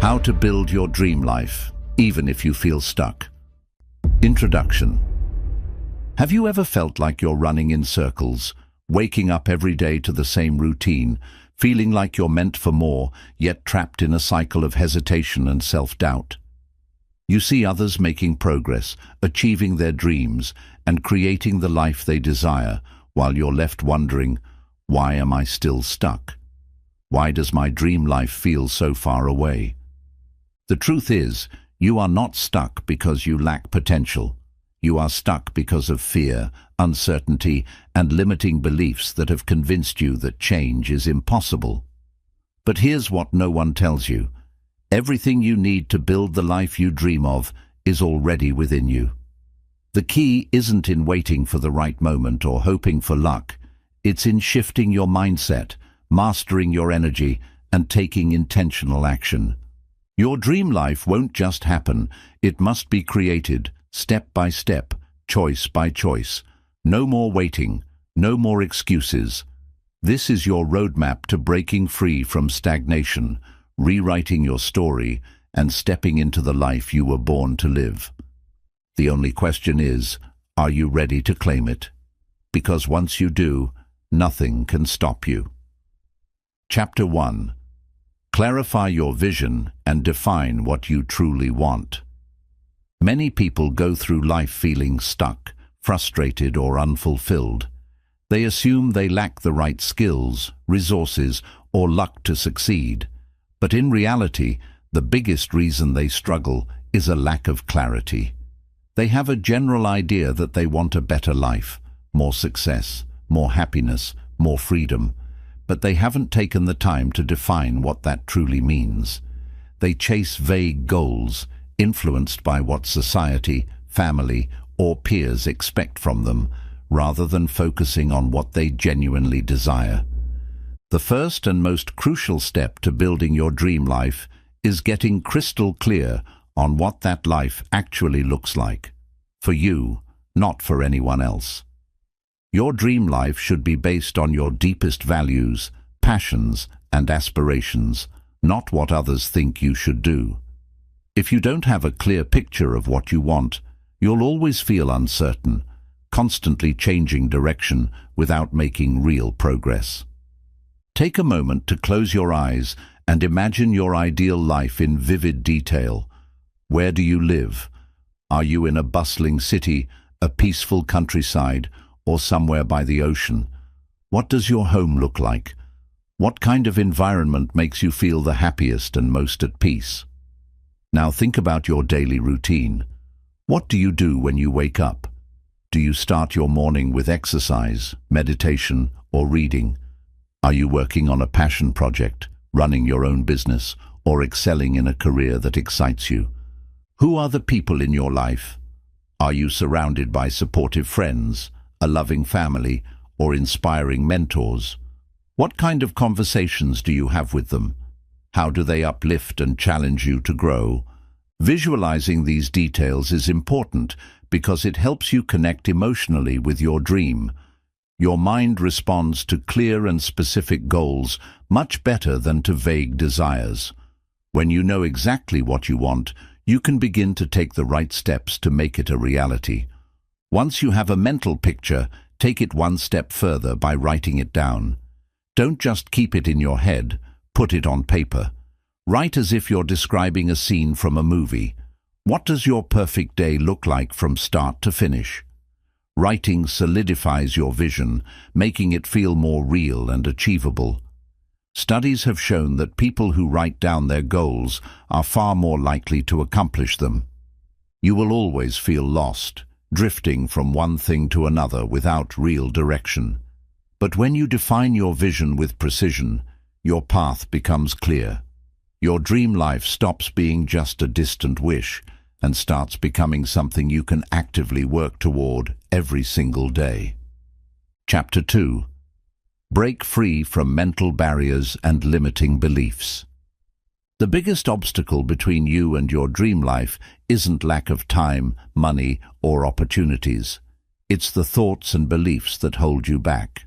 How to build your dream life, even if you feel stuck. Introduction. Have you ever felt like you're running in circles, waking up every day to the same routine, feeling like you're meant for more, yet trapped in a cycle of hesitation and self-doubt? You see others making progress, achieving their dreams, and creating the life they desire, while you're left wondering, why am I still stuck? Why does my dream life feel so far away? The truth is, you are not stuck because you lack potential. You are stuck because of fear, uncertainty, and limiting beliefs that have convinced you that change is impossible. But here's what no one tells you. Everything you need to build the life you dream of is already within you. The key isn't in waiting for the right moment or hoping for luck. It's in shifting your mindset, mastering your energy, and taking intentional action. Your dream life won't just happen. It must be created, step by step, choice by choice. No more waiting, no more excuses. This is your roadmap to breaking free from stagnation, rewriting your story, and stepping into the life you were born to live. The only question is, are you ready to claim it? Because once you do, nothing can stop you. Chapter 1. Clarify your vision and define what you truly want. Many people go through life feeling stuck, frustrated, or unfulfilled. They assume they lack the right skills, resources, or luck to succeed. But in reality, the biggest reason they struggle is a lack of clarity. They have a general idea that they want a better life, more success, more happiness, more freedom, but they haven't taken the time to define what that truly means. They chase vague goals, influenced by what society, family, or peers expect from them, rather than focusing on what they genuinely desire. The first and most crucial step to building your dream life is getting crystal clear on what that life actually looks like. For you, not for anyone else. Your dream life should be based on your deepest values, passions, and aspirations, not what others think you should do. If you don't have a clear picture of what you want, you'll always feel uncertain, constantly changing direction without making real progress. Take a moment to close your eyes and imagine your ideal life in vivid detail. Where do you live? Are you in a bustling city, a peaceful countryside, or somewhere by the ocean? What does your home look like? What kind of environment makes you feel the happiest and most at peace? Now think about your daily routine. What do you do when you wake up? Do you start your morning with exercise, meditation, or reading? Are you working on a passion project, running your own business, or excelling in a career that excites you? Who are the people in your life? Are you surrounded by supportive friends, a loving family, or inspiring mentors? What kind of conversations do you have with them? How do they uplift and challenge you to grow? Visualizing these details is important because it helps you connect emotionally with your dream. Your mind responds to clear and specific goals much better than to vague desires. When you know exactly what you want, you can begin to take the right steps to make it a reality. Once you have a mental picture, take it one step further by writing it down. Don't just keep it in your head, put it on paper. Write as if you're describing a scene from a movie. What does your perfect day look like from start to finish? Writing solidifies your vision, making it feel more real and achievable. Studies have shown that people who write down their goals are far more likely to accomplish them. You will always feel lost, drifting from one thing to another without real direction. But when you define your vision with precision, your path becomes clear. Your dream life stops being just a distant wish and starts becoming something you can actively work toward every single day. Chapter 2. Break free from mental barriers and limiting beliefs. The biggest obstacle between you and your dream life isn't lack of time, money, or opportunities. It's the thoughts and beliefs that hold you back.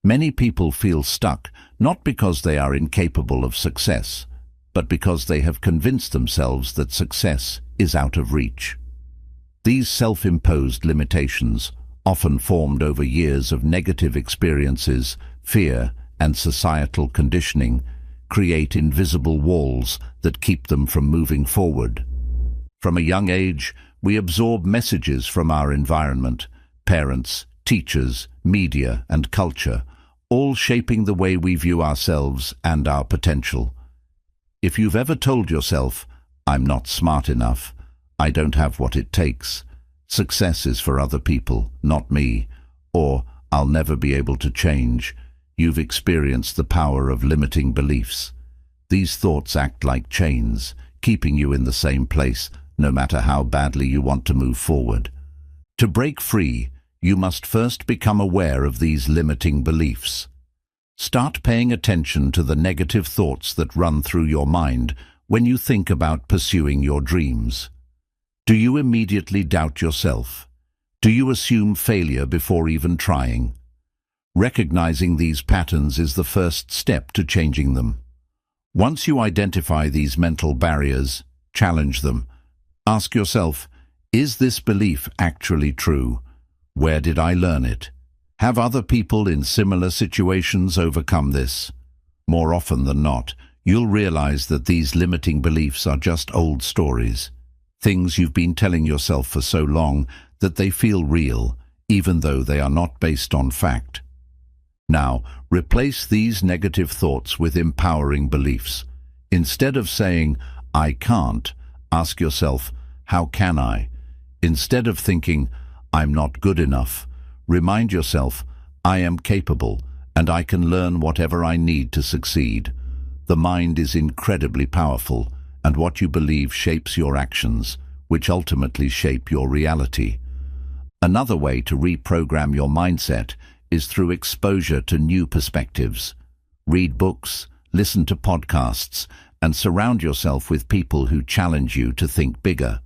Many people feel stuck not because they are incapable of success, but because they have convinced themselves that success is out of reach. These self-imposed limitations, often formed over years of negative experiences, fear, and societal conditioning, create invisible walls that keep them from moving forward. From a young age, we absorb messages from our environment, parents, teachers, media, and culture, all shaping the way we view ourselves and our potential. If you've ever told yourself, "I'm not smart enough, I don't have what it takes, success is for other people, not me," or "I'll never be able to change," you've experienced the power of limiting beliefs. These thoughts act like chains, keeping you in the same place, no matter how badly you want to move forward. To break free, you must first become aware of these limiting beliefs. Start paying attention to the negative thoughts that run through your mind when you think about pursuing your dreams. Do you immediately doubt yourself? Do you assume failure before even trying? Recognizing these patterns is the first step to changing them. Once you identify these mental barriers, challenge them. Ask yourself, is this belief actually true? Where did I learn it? Have other people in similar situations overcome this? More often than not, you'll realize that these limiting beliefs are just old stories, things you've been telling yourself for so long that they feel real, even though they are not based on fact. Now, replace these negative thoughts with empowering beliefs. Instead of saying, "I can't," ask yourself, "How can I?" Instead of thinking, "I'm not good enough," remind yourself, "I am capable, and I can learn whatever I need to succeed." The mind is incredibly powerful, and what you believe shapes your actions, which ultimately shape your reality. Another way to reprogram your mindset is through exposure to new perspectives. Read books, listen to podcasts, and surround yourself with people who challenge you to think bigger.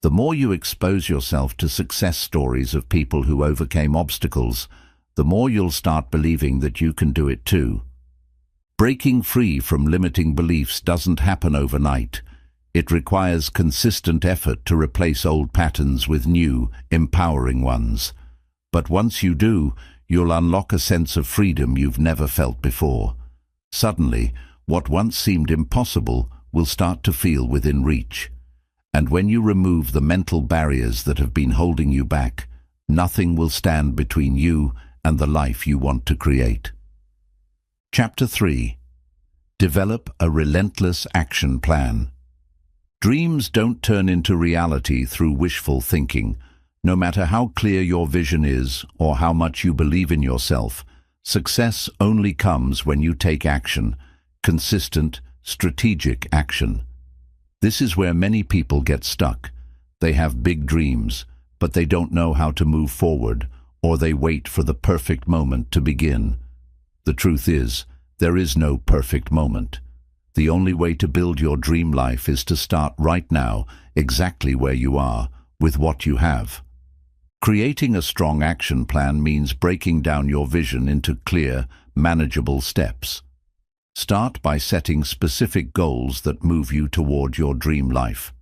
The more you expose yourself to success stories of people who overcame obstacles, the more you'll start believing that you can do it too. Breaking free from limiting beliefs doesn't happen overnight. It requires consistent effort to replace old patterns with new, empowering ones. But once you do, you'll unlock a sense of freedom you've never felt before. Suddenly, what once seemed impossible will start to feel within reach. And when you remove the mental barriers that have been holding you back, nothing will stand between you and the life you want to create. Chapter 3. Develop a relentless action plan. Dreams don't turn into reality through wishful thinking. No matter how clear your vision is or how much you believe in yourself, success only comes when you take action, consistent, strategic action. This is where many people get stuck. They have big dreams, but they don't know how to move forward, or they wait for the perfect moment to begin. The truth is, there is no perfect moment. The only way to build your dream life is to start right now, exactly where you are, with what you have. Creating a strong action plan means breaking down your vision into clear, manageable steps. Start by setting specific goals that move you toward your dream life.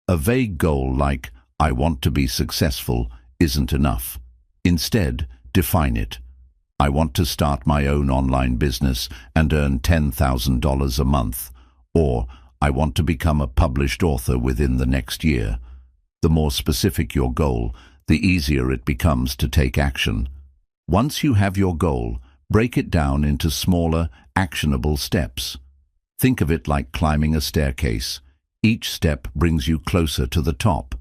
A vague goal like, "I want to be successful," isn't enough. Instead, define it. "I want to start my own online business and earn $10,000 a month," or "I want to become a published author within the next year." The more specific your goal, the easier it becomes to take action. Once you have your goal, break it down into smaller, actionable steps. Think of it like climbing a staircase. Each step brings you closer to the top.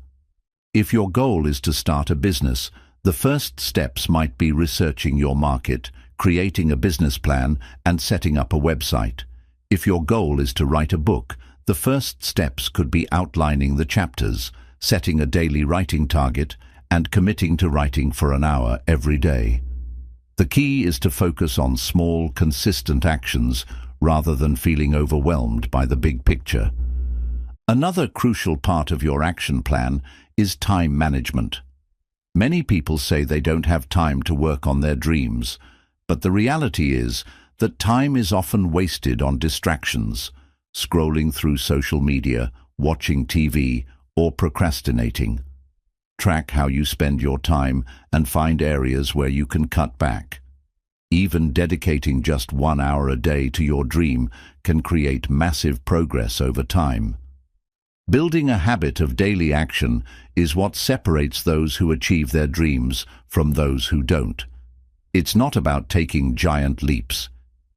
If your goal is to start a business, the first steps might be researching your market, creating a business plan, and setting up a website. If your goal is to write a book, the first steps could be outlining the chapters, setting a daily writing target, and committing to writing for an hour every day. The key is to focus on small, consistent actions rather than feeling overwhelmed by the big picture. Another crucial part of your action plan is time management. Many people say they don't have time to work on their dreams, but the reality is that time is often wasted on distractions. scrolling through social media, watching TV, or procrastinating. Track how you spend your time and find areas where you can cut back. Even dedicating just 1 hour a day to your dream can create massive progress over time. Building a habit of daily action is what separates those who achieve their dreams from those who don't. It's not about taking giant leaps.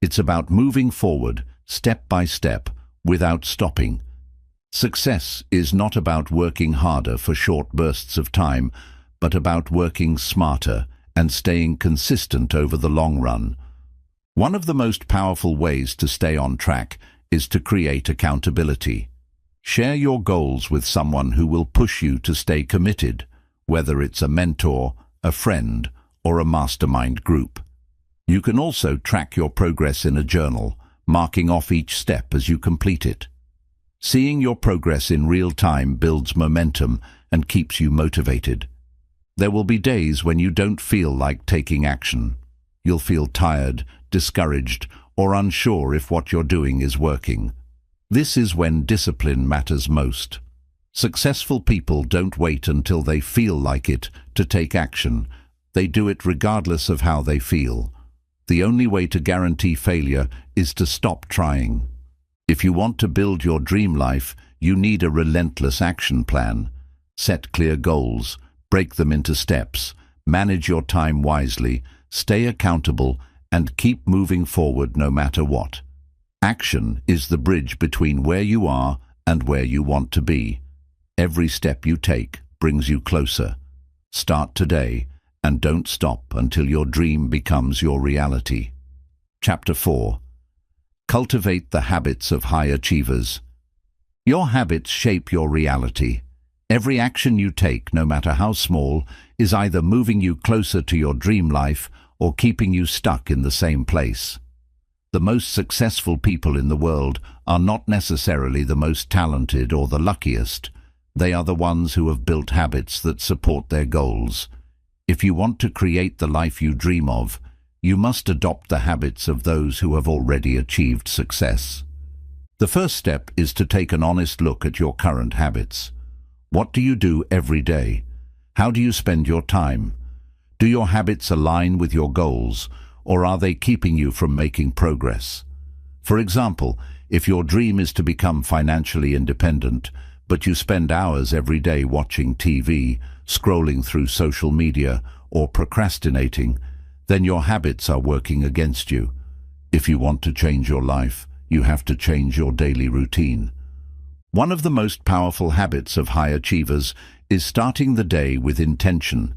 It's about moving forward, step by step, without stopping. Success is not about working harder for short bursts of time, but about working smarter and staying consistent over the long run. One of the most powerful ways to stay on track is to create accountability. Share your goals with someone who will push you to stay committed, whether it's a mentor, a friend, or a mastermind group. You can also track your progress in a journal, marking off each step as you complete it. Seeing your progress in real time builds momentum and keeps you motivated. There will be days when you don't feel like taking action. You'll feel tired, discouraged, or unsure if what you're doing is working. This is when discipline matters most. Successful people don't wait until they feel like it to take action. They do it regardless of how they feel. The only way to guarantee failure is to stop trying. If you want to build your dream life, you need a relentless action plan. Set clear goals, break them into steps, manage your time wisely, stay accountable, and keep moving forward no matter what. Action is the bridge between where you are and where you want to be. Every step you take brings you closer. Start today and don't stop until your dream becomes your reality. Chapter 4. Cultivate the habits of high achievers. Your habits shape your reality. Every action you take, no matter how small, is either moving you closer to your dream life or keeping you stuck in the same place. The most successful people in the world are not necessarily the most talented or the luckiest. They are the ones who have built habits that support their goals. If you want to create the life you dream of, you must adopt the habits of those who have already achieved success. The first step is to take an honest look at your current habits. What do you do every day? How do you spend your time? Do your habits align with your goals, or are they keeping you from making progress? For example, if your dream is to become financially independent, but you spend hours every day watching TV, scrolling through social media, or procrastinating, then your habits are working against you. If you want to change your life, you have to change your daily routine. One of the most powerful habits of high achievers is starting the day with intention.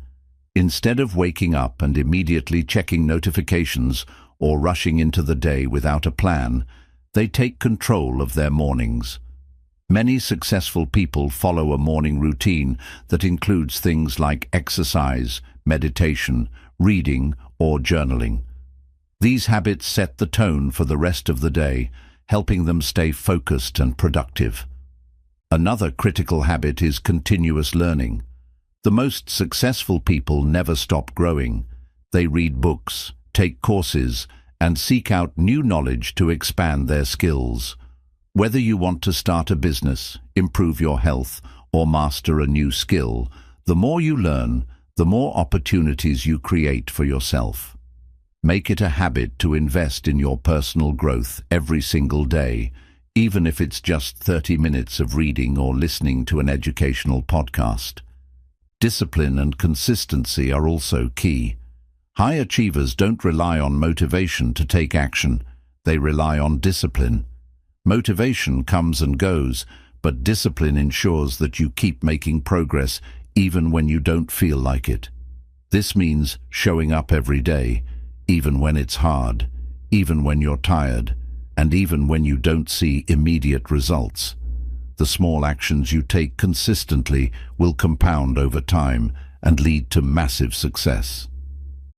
Instead of waking up and immediately checking notifications or rushing into the day without a plan, they take control of their mornings. Many successful people follow a morning routine that includes things like exercise, meditation, reading, or journaling. These habits set the tone for the rest of the day, helping them stay focused and productive. Another critical habit is continuous learning. The most successful people never stop growing. They read books, take courses, and seek out new knowledge to expand their skills. Whether you want to start a business, improve your health, or master a new skill, the more you learn, the more opportunities you create for yourself. Make it a habit to invest in your personal growth every single day, even if it's just 30 minutes of reading or listening to an educational podcast. Discipline and consistency are also key. High achievers don't rely on motivation to take action. They rely on discipline. Motivation comes and goes, but discipline ensures that you keep making progress even when you don't feel like it. This means showing up every day, even when it's hard, even when you're tired, and even when you don't see immediate results. The small actions you take consistently will compound over time and lead to massive success.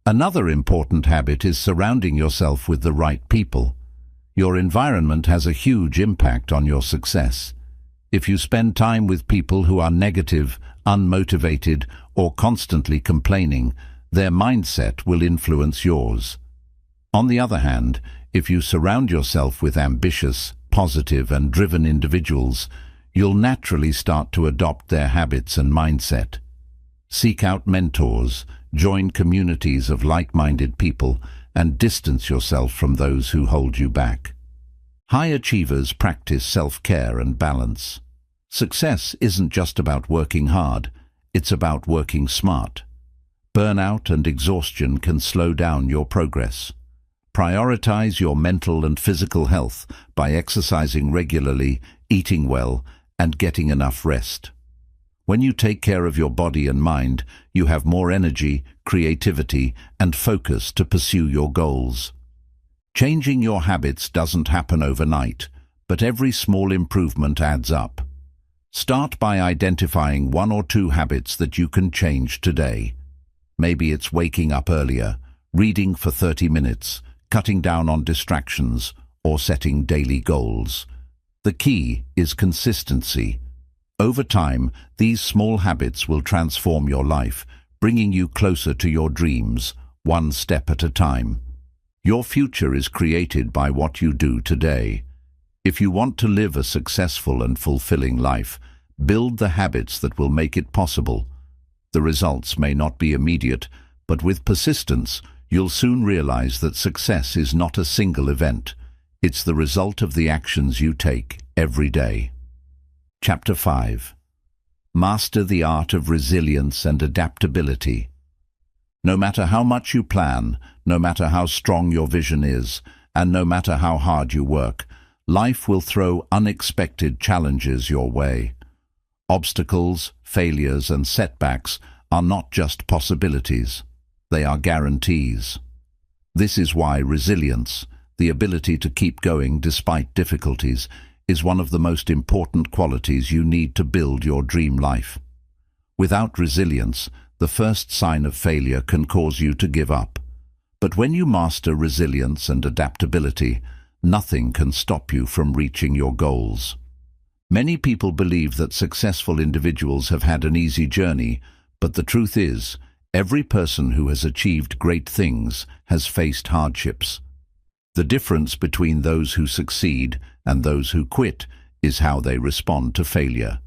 Another important habit is surrounding yourself with the right people. Your environment has a huge impact on your success. If you spend time with people who are negative, unmotivated, or constantly complaining, their mindset will influence yours. On the other hand, if you surround yourself with ambitious, positive and driven individuals, you'll naturally start to adopt their habits and mindset. Seek out mentors, join communities of like-minded people, and distance yourself from those who hold you back. High achievers practice self-care and balance. Success isn't just about working hard, it's about working smart. Burnout and exhaustion can slow down your progress. Prioritize your mental and physical health by exercising regularly, eating well, and getting enough rest. When you take care of your body and mind, you have more energy, creativity, and focus to pursue your goals. Changing your habits doesn't happen overnight, but every small improvement adds up. Start by identifying 1 or 2 habits that you can change today. Maybe it's waking up earlier, reading for 30 minutes, cutting down on distractions, or setting daily goals. The key is consistency. Over time, these small habits will transform your life, bringing you closer to your dreams, one step at a time. Your future is created by what you do today. If you want to live a successful and fulfilling life, build the habits that will make it possible. The results may not be immediate, but with persistence, you'll soon realize that success is not a single event. It's the result of the actions you take every day. Chapter 5. Master the art of resilience and adaptability. No matter how much you plan, no matter how strong your vision is, and no matter how hard you work, life will throw unexpected challenges your way. Obstacles, failures, and setbacks are not just possibilities. They are guarantees. This is why resilience, the ability to keep going despite difficulties, is one of the most important qualities you need to build your dream life. Without resilience, the first sign of failure can cause you to give up. But when you master resilience and adaptability, nothing can stop you from reaching your goals. Many people believe that successful individuals have had an easy journey, but the truth is, every person who has achieved great things has faced hardships. The difference between those who succeed and those who quit is how they respond to failure.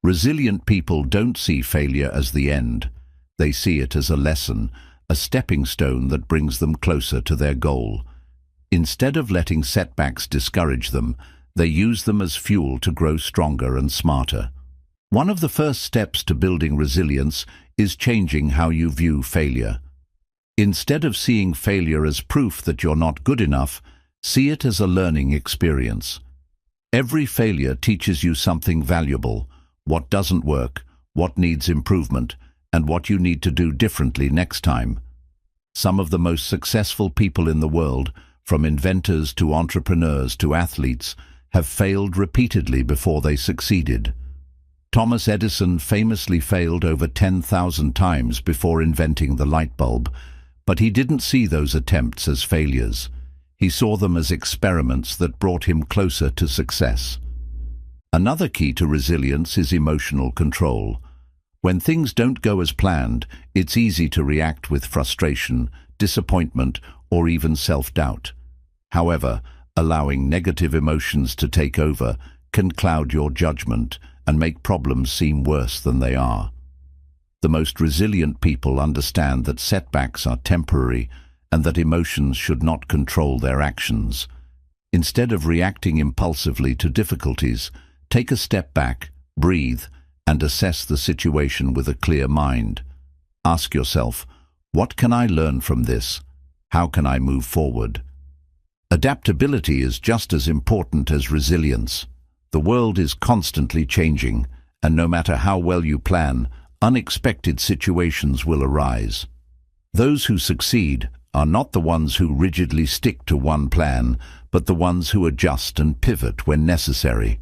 Resilient people don't see failure as the end. They see it as a lesson, a stepping stone that brings them closer to their goal. Instead of letting setbacks discourage them, they use them as fuel to grow stronger and smarter. One of the first steps to building resilience is changing how you view failure. Instead of seeing failure as proof that you're not good enough, see it as a learning experience. Every failure teaches you something valuable: what doesn't work, what needs improvement, and what you need to do differently next time. Some of the most successful people in the world, from inventors to entrepreneurs to athletes, have failed repeatedly before they succeeded. Thomas Edison famously failed over 10,000 times before inventing the light bulb, but he didn't see those attempts as failures. He saw them as experiments that brought him closer to success. Another key to resilience is emotional control. When things don't go as planned, it's easy to react with frustration, disappointment, or even self-doubt. However, allowing negative emotions to take over can cloud your judgment and make problems seem worse than they are. The most resilient people understand that setbacks are temporary and that emotions should not control their actions. Instead of reacting impulsively to difficulties, take a step back, breathe, and assess the situation with a clear mind. Ask yourself, what can I learn from this? How can I move forward? Adaptability is just as important as resilience. The world is constantly changing, and no matter how well you plan, unexpected situations will arise. Those who succeed are not the ones who rigidly stick to one plan, but the ones who adjust and pivot when necessary.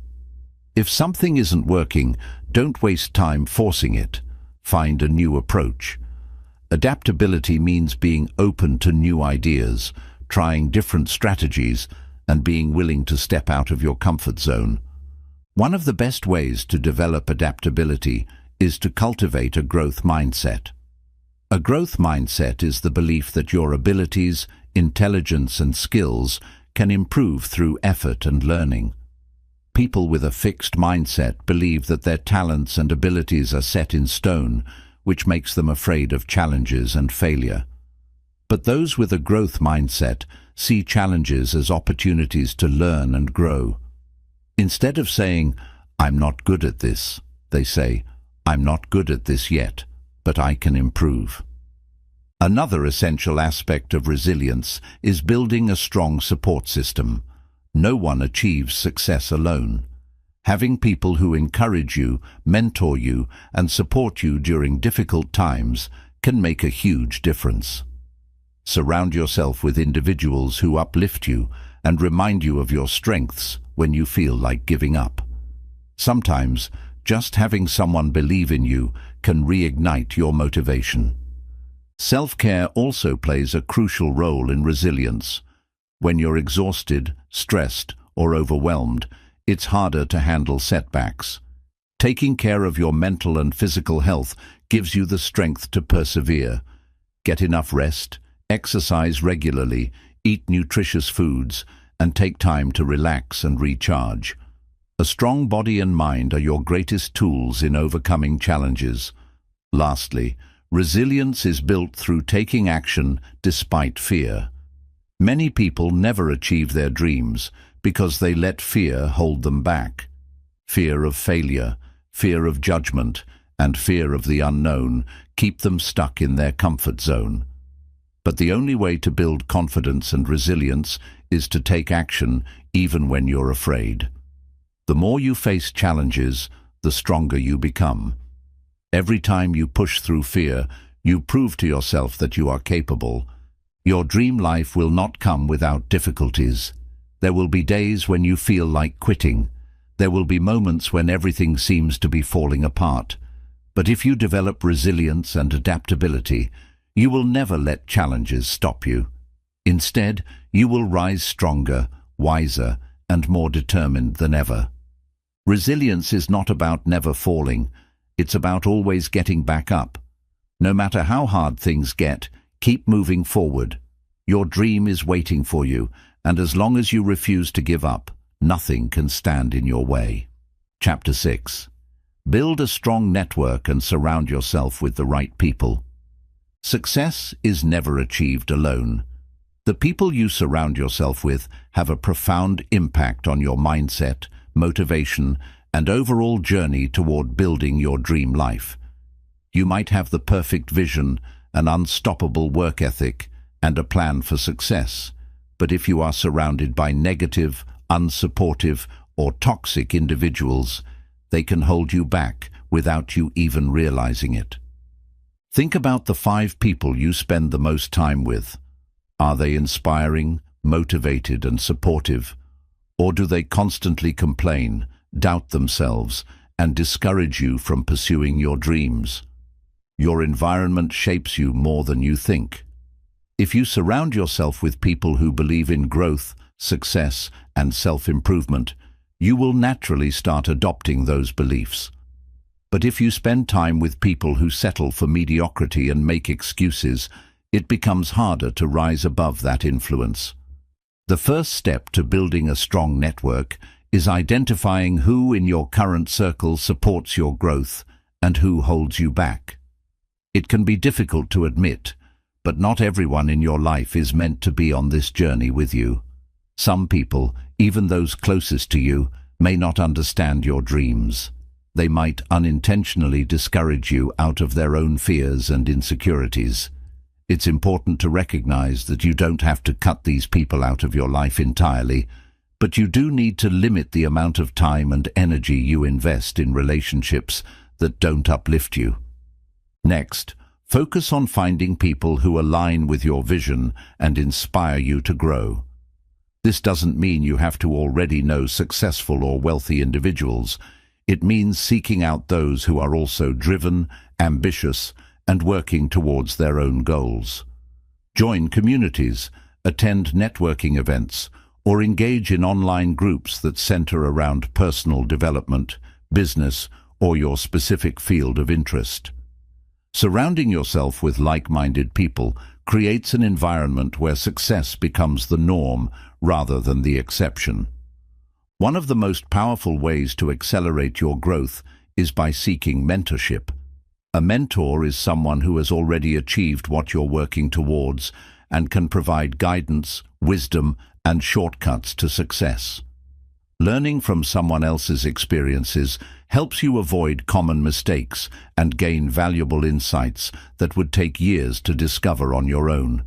If something isn't working, don't waste time forcing it. Find a new approach. Adaptability means being open to new ideas, trying different strategies, and being willing to step out of your comfort zone. One of the best ways to develop adaptability is to cultivate a growth mindset. A growth mindset is the belief that your abilities, intelligence, and skills can improve through effort and learning. People with a fixed mindset believe that their talents and abilities are set in stone, which makes them afraid of challenges and failure. But those with a growth mindset see challenges as opportunities to learn and grow. Instead of saying, "I'm not good at this," they say, "I'm not good at this yet, but I can improve." Another essential aspect of resilience is building a strong support system. No one achieves success alone. Having people who encourage you, mentor you, and support you during difficult times can make a huge difference. Surround yourself with individuals who uplift you and remind you of your strengths when you feel like giving up. Sometimes, just having someone believe in you can reignite your motivation. Self-care also plays a crucial role in resilience. When you're exhausted, stressed, or overwhelmed, it's harder to handle setbacks. Taking care of your mental and physical health gives you the strength to persevere. Get enough rest, exercise regularly, eat nutritious foods, and take time to relax and recharge. A strong body and mind are your greatest tools in overcoming challenges. Lastly, resilience is built through taking action despite fear. Many people never achieve their dreams because they let fear hold them back. Fear of failure, fear of judgment, and fear of the unknown keep them stuck in their comfort zone. But the only way to build confidence and resilience is to take action even when you're afraid. The more you face challenges, the stronger you become. Every time you push through fear, you prove to yourself that you are capable. Your dream life will not come without difficulties. There will be days when you feel like quitting. There will be moments when everything seems to be falling apart. But if you develop resilience and adaptability, you will never let challenges stop you. Instead, you will rise stronger, wiser, and more determined than ever. Resilience is not about never falling. It's about always getting back up. No matter how hard things get, keep moving forward. Your dream is waiting for you, and as long as you refuse to give up, nothing can stand in your way. Chapter 6. Build a strong network and surround yourself with the right people. Success is never achieved alone. The people you surround yourself with have a profound impact on your mindset, motivation, and overall journey toward building your dream life. You might have the perfect vision, an unstoppable work ethic, and a plan for success, but if you are surrounded by negative, unsupportive, or toxic individuals, they can hold you back without you even realizing it. Think about the 5 people you spend the most time with. Are they inspiring, motivated, and supportive? Or do they constantly complain, doubt themselves, and discourage you from pursuing your dreams? Your environment shapes you more than you think. If you surround yourself with people who believe in growth, success, and self-improvement, you will naturally start adopting those beliefs. But if you spend time with people who settle for mediocrity and make excuses, it becomes harder to rise above that influence. The first step to building a strong network is identifying who in your current circle supports your growth and who holds you back. It can be difficult to admit, but not everyone in your life is meant to be on this journey with you. Some people, even those closest to you, may not understand your dreams. They might unintentionally discourage you out of their own fears and insecurities. It's important to recognize that you don't have to cut these people out of your life entirely, but you do need to limit the amount of time and energy you invest in relationships that don't uplift you. Next, focus on finding people who align with your vision and inspire you to grow. This doesn't mean you have to already know successful or wealthy individuals. It means seeking out those who are also driven, ambitious, and working towards their own goals. Join communities, attend networking events, or engage in online groups that center around personal development, business, or your specific field of interest. Surrounding yourself with like-minded people creates an environment where success becomes the norm rather than the exception. One of the most powerful ways to accelerate your growth is by seeking mentorship. A mentor is someone who has already achieved what you're working towards and can provide guidance, wisdom, and shortcuts to success. Learning from someone else's experiences helps you avoid common mistakes and gain valuable insights that would take years to discover on your own.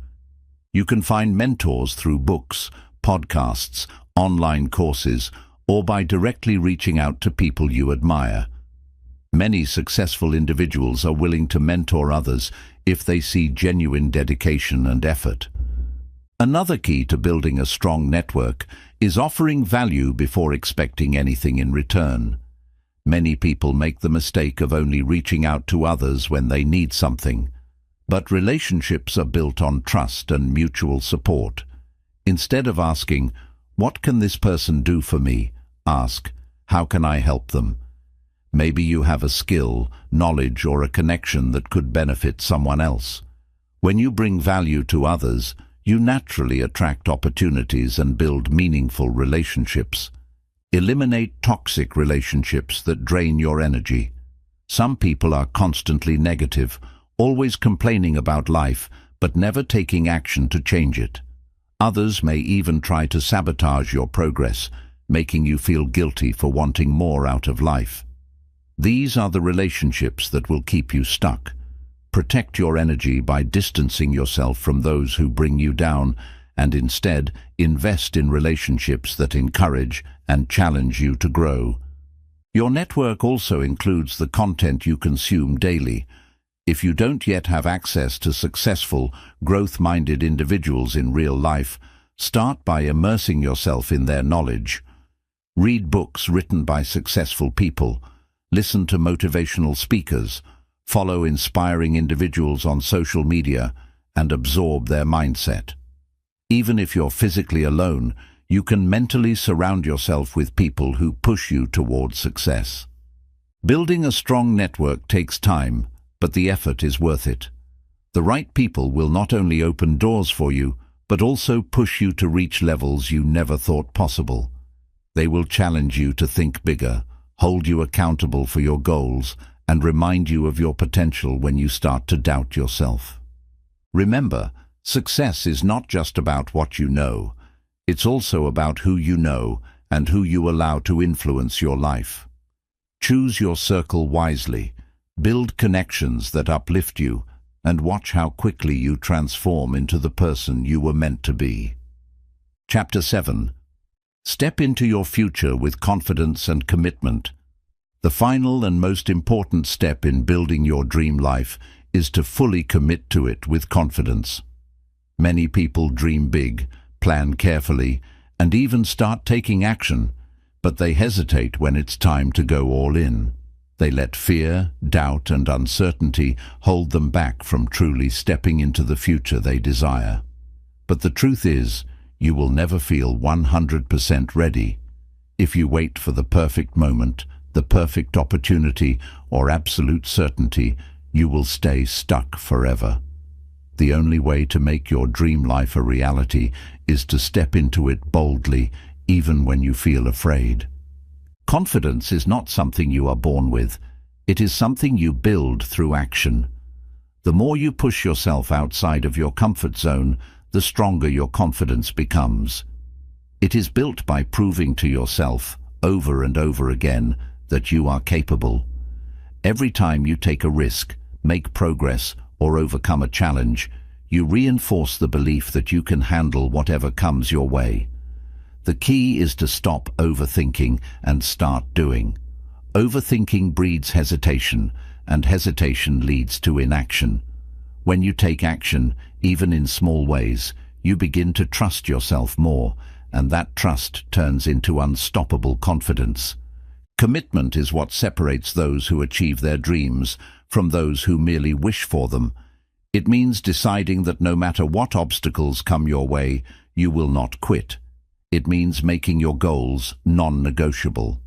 You can find mentors through books, podcasts, online courses, or by directly reaching out to people you admire. Many successful individuals are willing to mentor others if they see genuine dedication and effort. Another key to building a strong network is offering value before expecting anything in return. Many people make the mistake of only reaching out to others when they need something. But relationships are built on trust and mutual support. Instead of asking, "What can this person do for me?" ask, "How can I help them?" Maybe you have a skill, knowledge, or a connection that could benefit someone else. When you bring value to others, you naturally attract opportunities and build meaningful relationships. Eliminate toxic relationships that drain your energy. Some people are constantly negative, always complaining about life, but never taking action to change it. Others may even try to sabotage your progress, making you feel guilty for wanting more out of life. These are the relationships that will keep you stuck. Protect your energy by distancing yourself from those who bring you down, and instead invest in relationships that encourage and challenge you to grow. Your network also includes the content you consume daily. If you don't yet have access to successful, growth-minded individuals in real life, start by immersing yourself in their knowledge. Read books written by successful people, listen to motivational speakers, follow inspiring individuals on social media, and absorb their mindset. Even if you're physically alone, you can mentally surround yourself with people who push you towards success. Building a strong network takes time, but the effort is worth it. The right people will not only open doors for you, but also push you to reach levels you never thought possible. They will challenge you to think bigger, hold you accountable for your goals, and remind you of your potential when you start to doubt yourself. Remember, success is not just about what you know. It's also about who you know and who you allow to influence your life. Choose your circle wisely, build connections that uplift you, and watch how quickly you transform into the person you were meant to be. Chapter 7. Step into your future with confidence and commitment. The final and most important step in building your dream life is to fully commit to it with confidence. Many people dream big, plan carefully, and even start taking action, but they hesitate when it's time to go all in. They let fear, doubt, and uncertainty hold them back from truly stepping into the future they desire. But the truth is, you will never feel 100% ready. If you wait for the perfect moment, the perfect opportunity, or absolute certainty, you will stay stuck forever. The only way to make your dream life a reality is to step into it boldly, even when you feel afraid. Confidence is not something you are born with. It is something you build through action. The more you push yourself outside of your comfort zone, the stronger your confidence becomes. It is built by proving to yourself, over and over again, that you are capable. Every time you take a risk, make progress, or overcome a challenge, you reinforce the belief that you can handle whatever comes your way. The key is to stop overthinking and start doing. Overthinking breeds hesitation, and hesitation leads to inaction. When you take action, even in small ways, you begin to trust yourself more, and that trust turns into unstoppable confidence. Commitment is what separates those who achieve their dreams from those who merely wish for them. It means deciding that no matter what obstacles come your way, you will not quit. It means making your goals non-negotiable.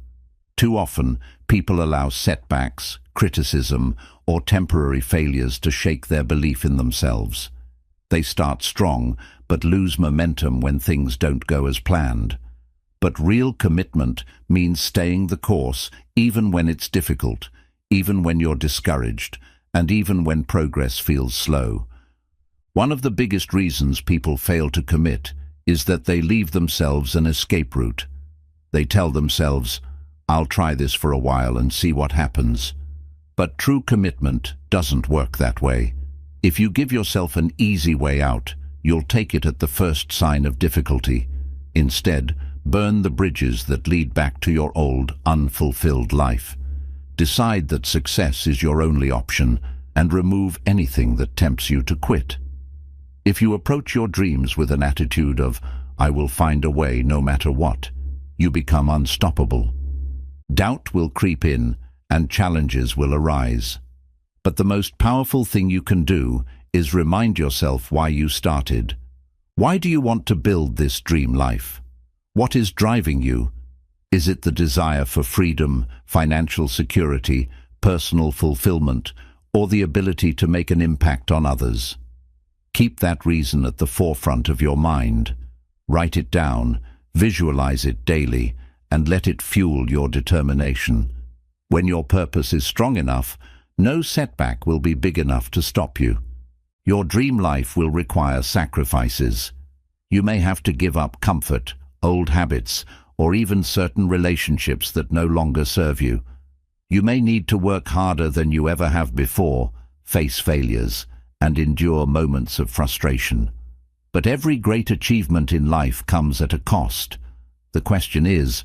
Too often, people allow setbacks, criticism, or temporary failures to shake their belief in themselves. They start strong, but lose momentum when things don't go as planned. But real commitment means staying the course, even when it's difficult, even when you're discouraged, and even when progress feels slow. One of the biggest reasons people fail to commit is that they leave themselves an escape route. They tell themselves, "I'll try this for a while and see what happens." But true commitment doesn't work that way. If you give yourself an easy way out, you'll take it at the first sign of difficulty. Instead, burn the bridges that lead back to your old, unfulfilled life. Decide that success is your only option and remove anything that tempts you to quit. If you approach your dreams with an attitude of, "I will find a way no matter what," you become unstoppable. Doubt will creep in and challenges will arise. But the most powerful thing you can do is remind yourself why you started. Why do you want to build this dream life? What is driving you? Is it the desire for freedom, financial security, personal fulfillment, or the ability to make an impact on others? Keep that reason at the forefront of your mind. Write it down, visualize it daily, and let it fuel your determination. When your purpose is strong enough, no setback will be big enough to stop you. Your dream life will require sacrifices. You may have to give up comfort, old habits, or even certain relationships that no longer serve you. You may need to work harder than you ever have before, face failures, and endure moments of frustration. But every great achievement in life comes at a cost. The question is,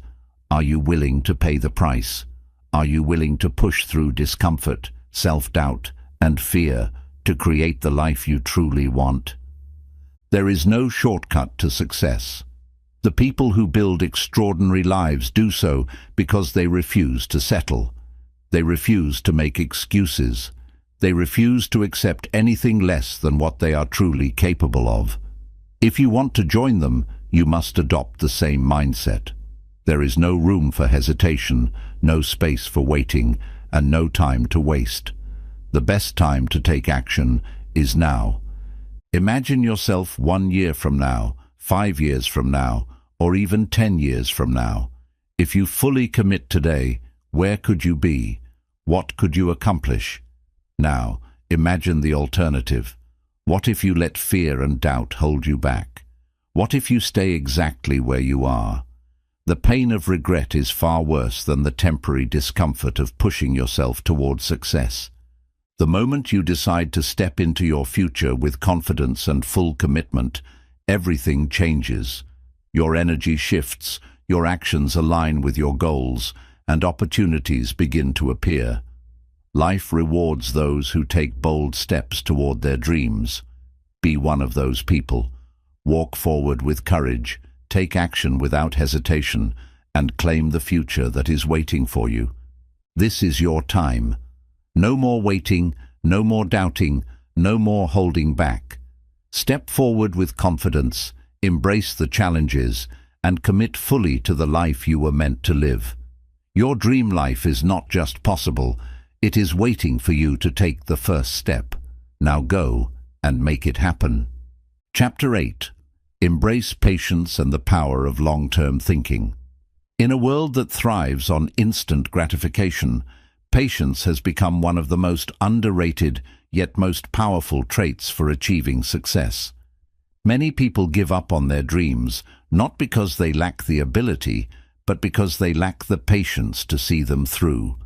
are you willing to pay the price? Are you willing to push through discomfort, self-doubt, and fear to create the life you truly want? There is no shortcut to success. The people who build extraordinary lives do so because they refuse to settle. They refuse to make excuses. They refuse to accept anything less than what they are truly capable of. If you want to join them, you must adopt the same mindset. There is no room for hesitation, no space for waiting, and no time to waste. The best time to take action is now. Imagine yourself 1 year from now, 5 years from now, or even 10 years from now. If you fully commit today, where could you be? What could you accomplish? Now, imagine the alternative. What if you let fear and doubt hold you back? What if you stay exactly where you are? The pain of regret is far worse than the temporary discomfort of pushing yourself towards success. The moment you decide to step into your future with confidence and full commitment, everything changes. Your energy shifts, your actions align with your goals, and opportunities begin to appear. Life rewards those who take bold steps toward their dreams. Be one of those people. Walk forward with courage, take action without hesitation, and claim the future that is waiting for you. This is your time. No more waiting, no more doubting, no more holding back. Step forward with confidence, embrace the challenges, and commit fully to the life you were meant to live. Your dream life is not just possible, it is waiting for you to take the first step. Now go and make it happen. Chapter 8. Embrace patience and the power of long-term thinking. In a world that thrives on instant gratification, patience has become one of the most underrated yet most powerful traits for achieving success. Many people give up on their dreams, not because they lack the ability, but because they lack the patience to see them through.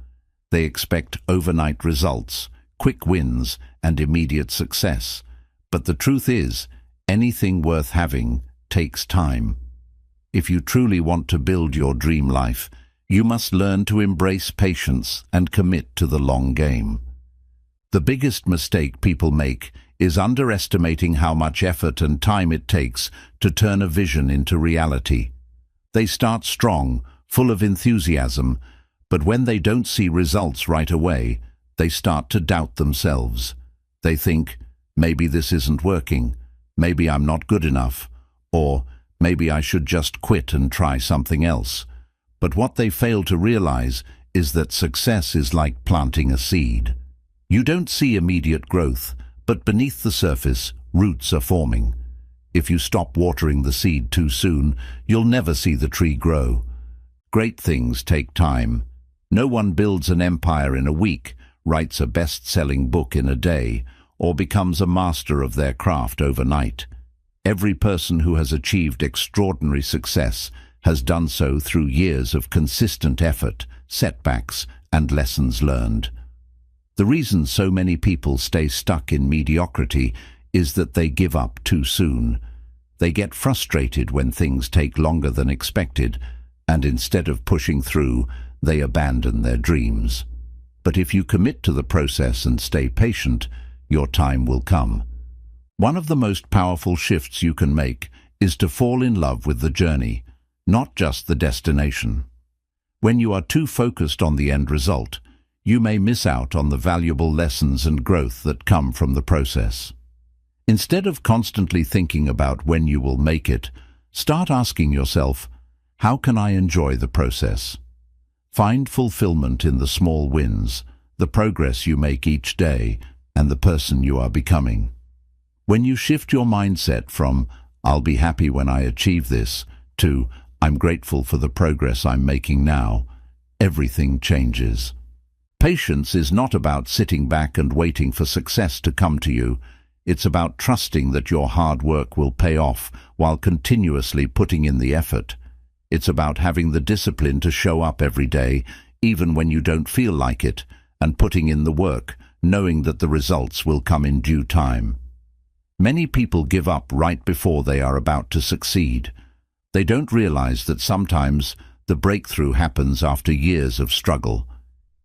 They expect overnight results, quick wins, and immediate success. But the truth is, anything worth having takes time. If you truly want to build your dream life, you must learn to embrace patience and commit to the long game. The biggest mistake people make is underestimating how much effort and time it takes to turn a vision into reality. They start strong, full of enthusiasm, but when they don't see results right away, they start to doubt themselves. They think, maybe this isn't working, maybe I'm not good enough, or maybe I should just quit and try something else. But what they fail to realize is that success is like planting a seed. You don't see immediate growth, but beneath the surface, roots are forming. If you stop watering the seed too soon, you'll never see the tree grow. Great things take time. No one builds an empire in a week, writes a best-selling book in a day, or becomes a master of their craft overnight. Every person who has achieved extraordinary success has done so through years of consistent effort, setbacks, and lessons learned. The reason so many people stay stuck in mediocrity is that they give up too soon. They get frustrated when things take longer than expected, and instead of pushing through, they abandon their dreams. But if you commit to the process and stay patient, your time will come. One of the most powerful shifts you can make is to fall in love with the journey, not just the destination. When you are too focused on the end result, you may miss out on the valuable lessons and growth that come from the process. Instead of constantly thinking about when you will make it, start asking yourself, how can I enjoy the process? Find fulfillment in the small wins, the progress you make each day, and the person you are becoming. When you shift your mindset from, I'll be happy when I achieve this, to, I'm grateful for the progress I'm making now, everything changes. Patience is not about sitting back and waiting for success to come to you. It's about trusting that your hard work will pay off while continuously putting in the effort. It's about having the discipline to show up every day, even when you don't feel like it, and putting in the work, knowing that the results will come in due time. Many people give up right before they are about to succeed. They don't realize that sometimes the breakthrough happens after years of struggle.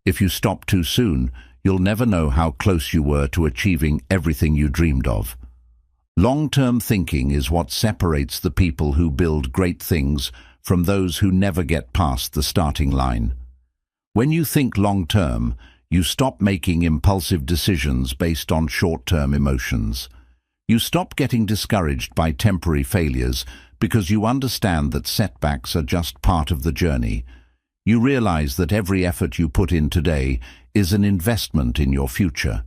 If you stop too soon, you'll never know how close you were to achieving everything you dreamed of. Long-term thinking is what separates the people who build great things from those who never get past the starting line. When you think long-term, you stop making impulsive decisions based on short-term emotions. You stop getting discouraged by temporary failures because you understand that setbacks are just part of the journey. You realize that every effort you put in today is an investment in your future.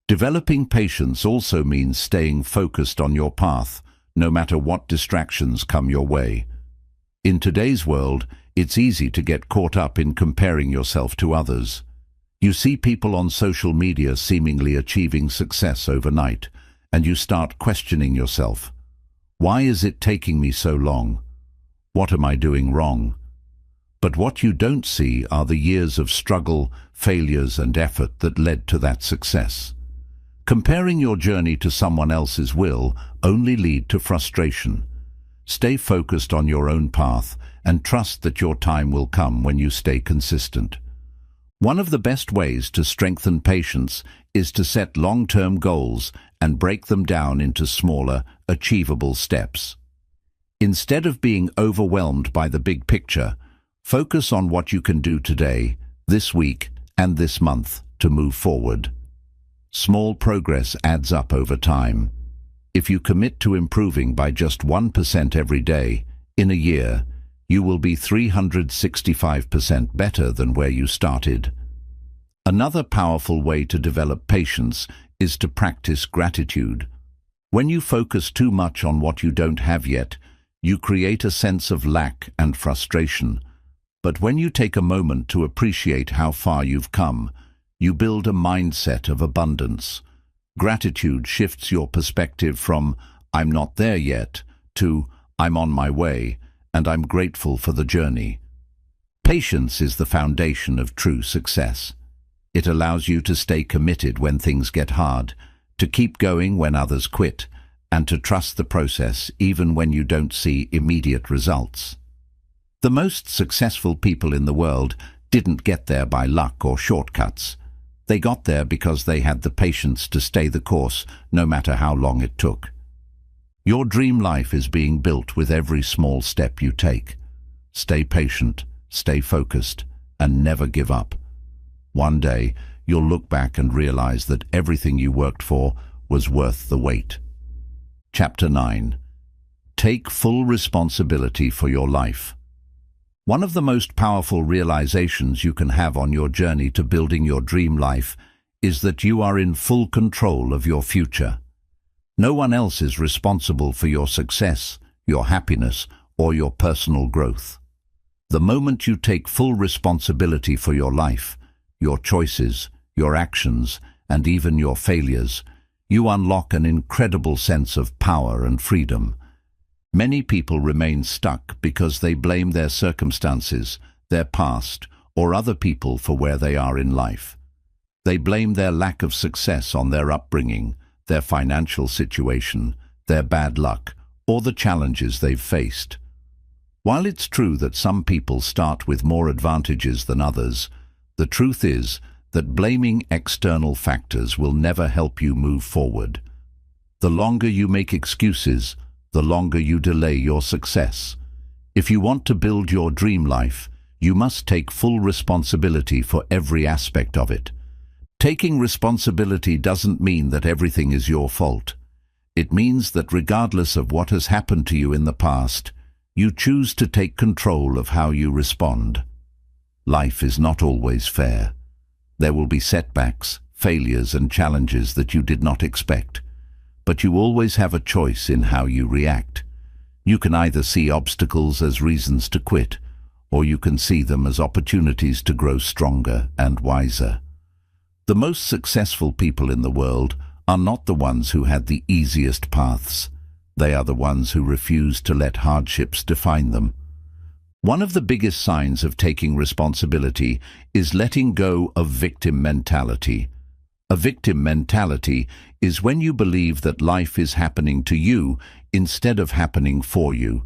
Developing patience also means staying focused on your path, no matter what distractions come your way. In today's world, it's easy to get caught up in comparing yourself to others. You see people on social media seemingly achieving success overnight, and you start questioning yourself. Why is it taking me so long? What am I doing wrong? But what you don't see are the years of struggle, failures, and effort that led to that success. Comparing your journey to someone else's will only lead to frustration. Stay focused on your own path and trust that your time will come when you stay consistent. One of the best ways to strengthen patience is to set long-term goals and break them down into smaller, achievable steps. Instead of being overwhelmed by the big picture, focus on what you can do today, this week, and this month to move forward. Small progress adds up over time. If you commit to improving by just 1% every day, in a year, you will be 365% better than where you started. Another powerful way to develop patience is to practice gratitude. When you focus too much on what you don't have yet, you create a sense of lack and frustration. But when you take a moment to appreciate how far you've come, you build a mindset of abundance. Gratitude shifts your perspective from, I'm not there yet, to, I'm on my way, and I'm grateful for the journey. Patience is the foundation of true success. It allows you to stay committed when things get hard, to keep going when others quit, and to trust the process even when you don't see immediate results. The most successful people in the world didn't get there by luck or shortcuts. They got there because they had the patience to stay the course, no matter how long it took. Your dream life is being built with every small step you take. Stay patient, stay focused, and never give up. One day, you'll look back and realize that everything you worked for was worth the wait. Chapter 9. Take full responsibility for your life. One of the most powerful realizations you can have on your journey to building your dream life is that you are in full control of your future. No one else is responsible for your success, your happiness, or your personal growth. The moment you take full responsibility for your life, your choices, your actions, and even your failures, you unlock an incredible sense of power and freedom. Many people remain stuck because they blame their circumstances, their past, or other people for where they are in life. They blame their lack of success on their upbringing, their financial situation, their bad luck, or the challenges they've faced. While it's true that some people start with more advantages than others, the truth is that blaming external factors will never help you move forward. The longer you make excuses, the longer you delay your success. If you want to build your dream life, you must take full responsibility for every aspect of it. Taking responsibility doesn't mean that everything is your fault. It means that regardless of what has happened to you in the past, you choose to take control of how you respond. Life is not always fair. There will be setbacks, failures, and challenges that you did not expect. But you always have a choice in how you react. You can either see obstacles as reasons to quit, or you can see them as opportunities to grow stronger and wiser. The most successful people in the world are not the ones who had the easiest paths. They are the ones who refused to let hardships define them. One of the biggest signs of taking responsibility is letting go of victim mentality. A victim mentality is when you believe that life is happening to you instead of happening for you.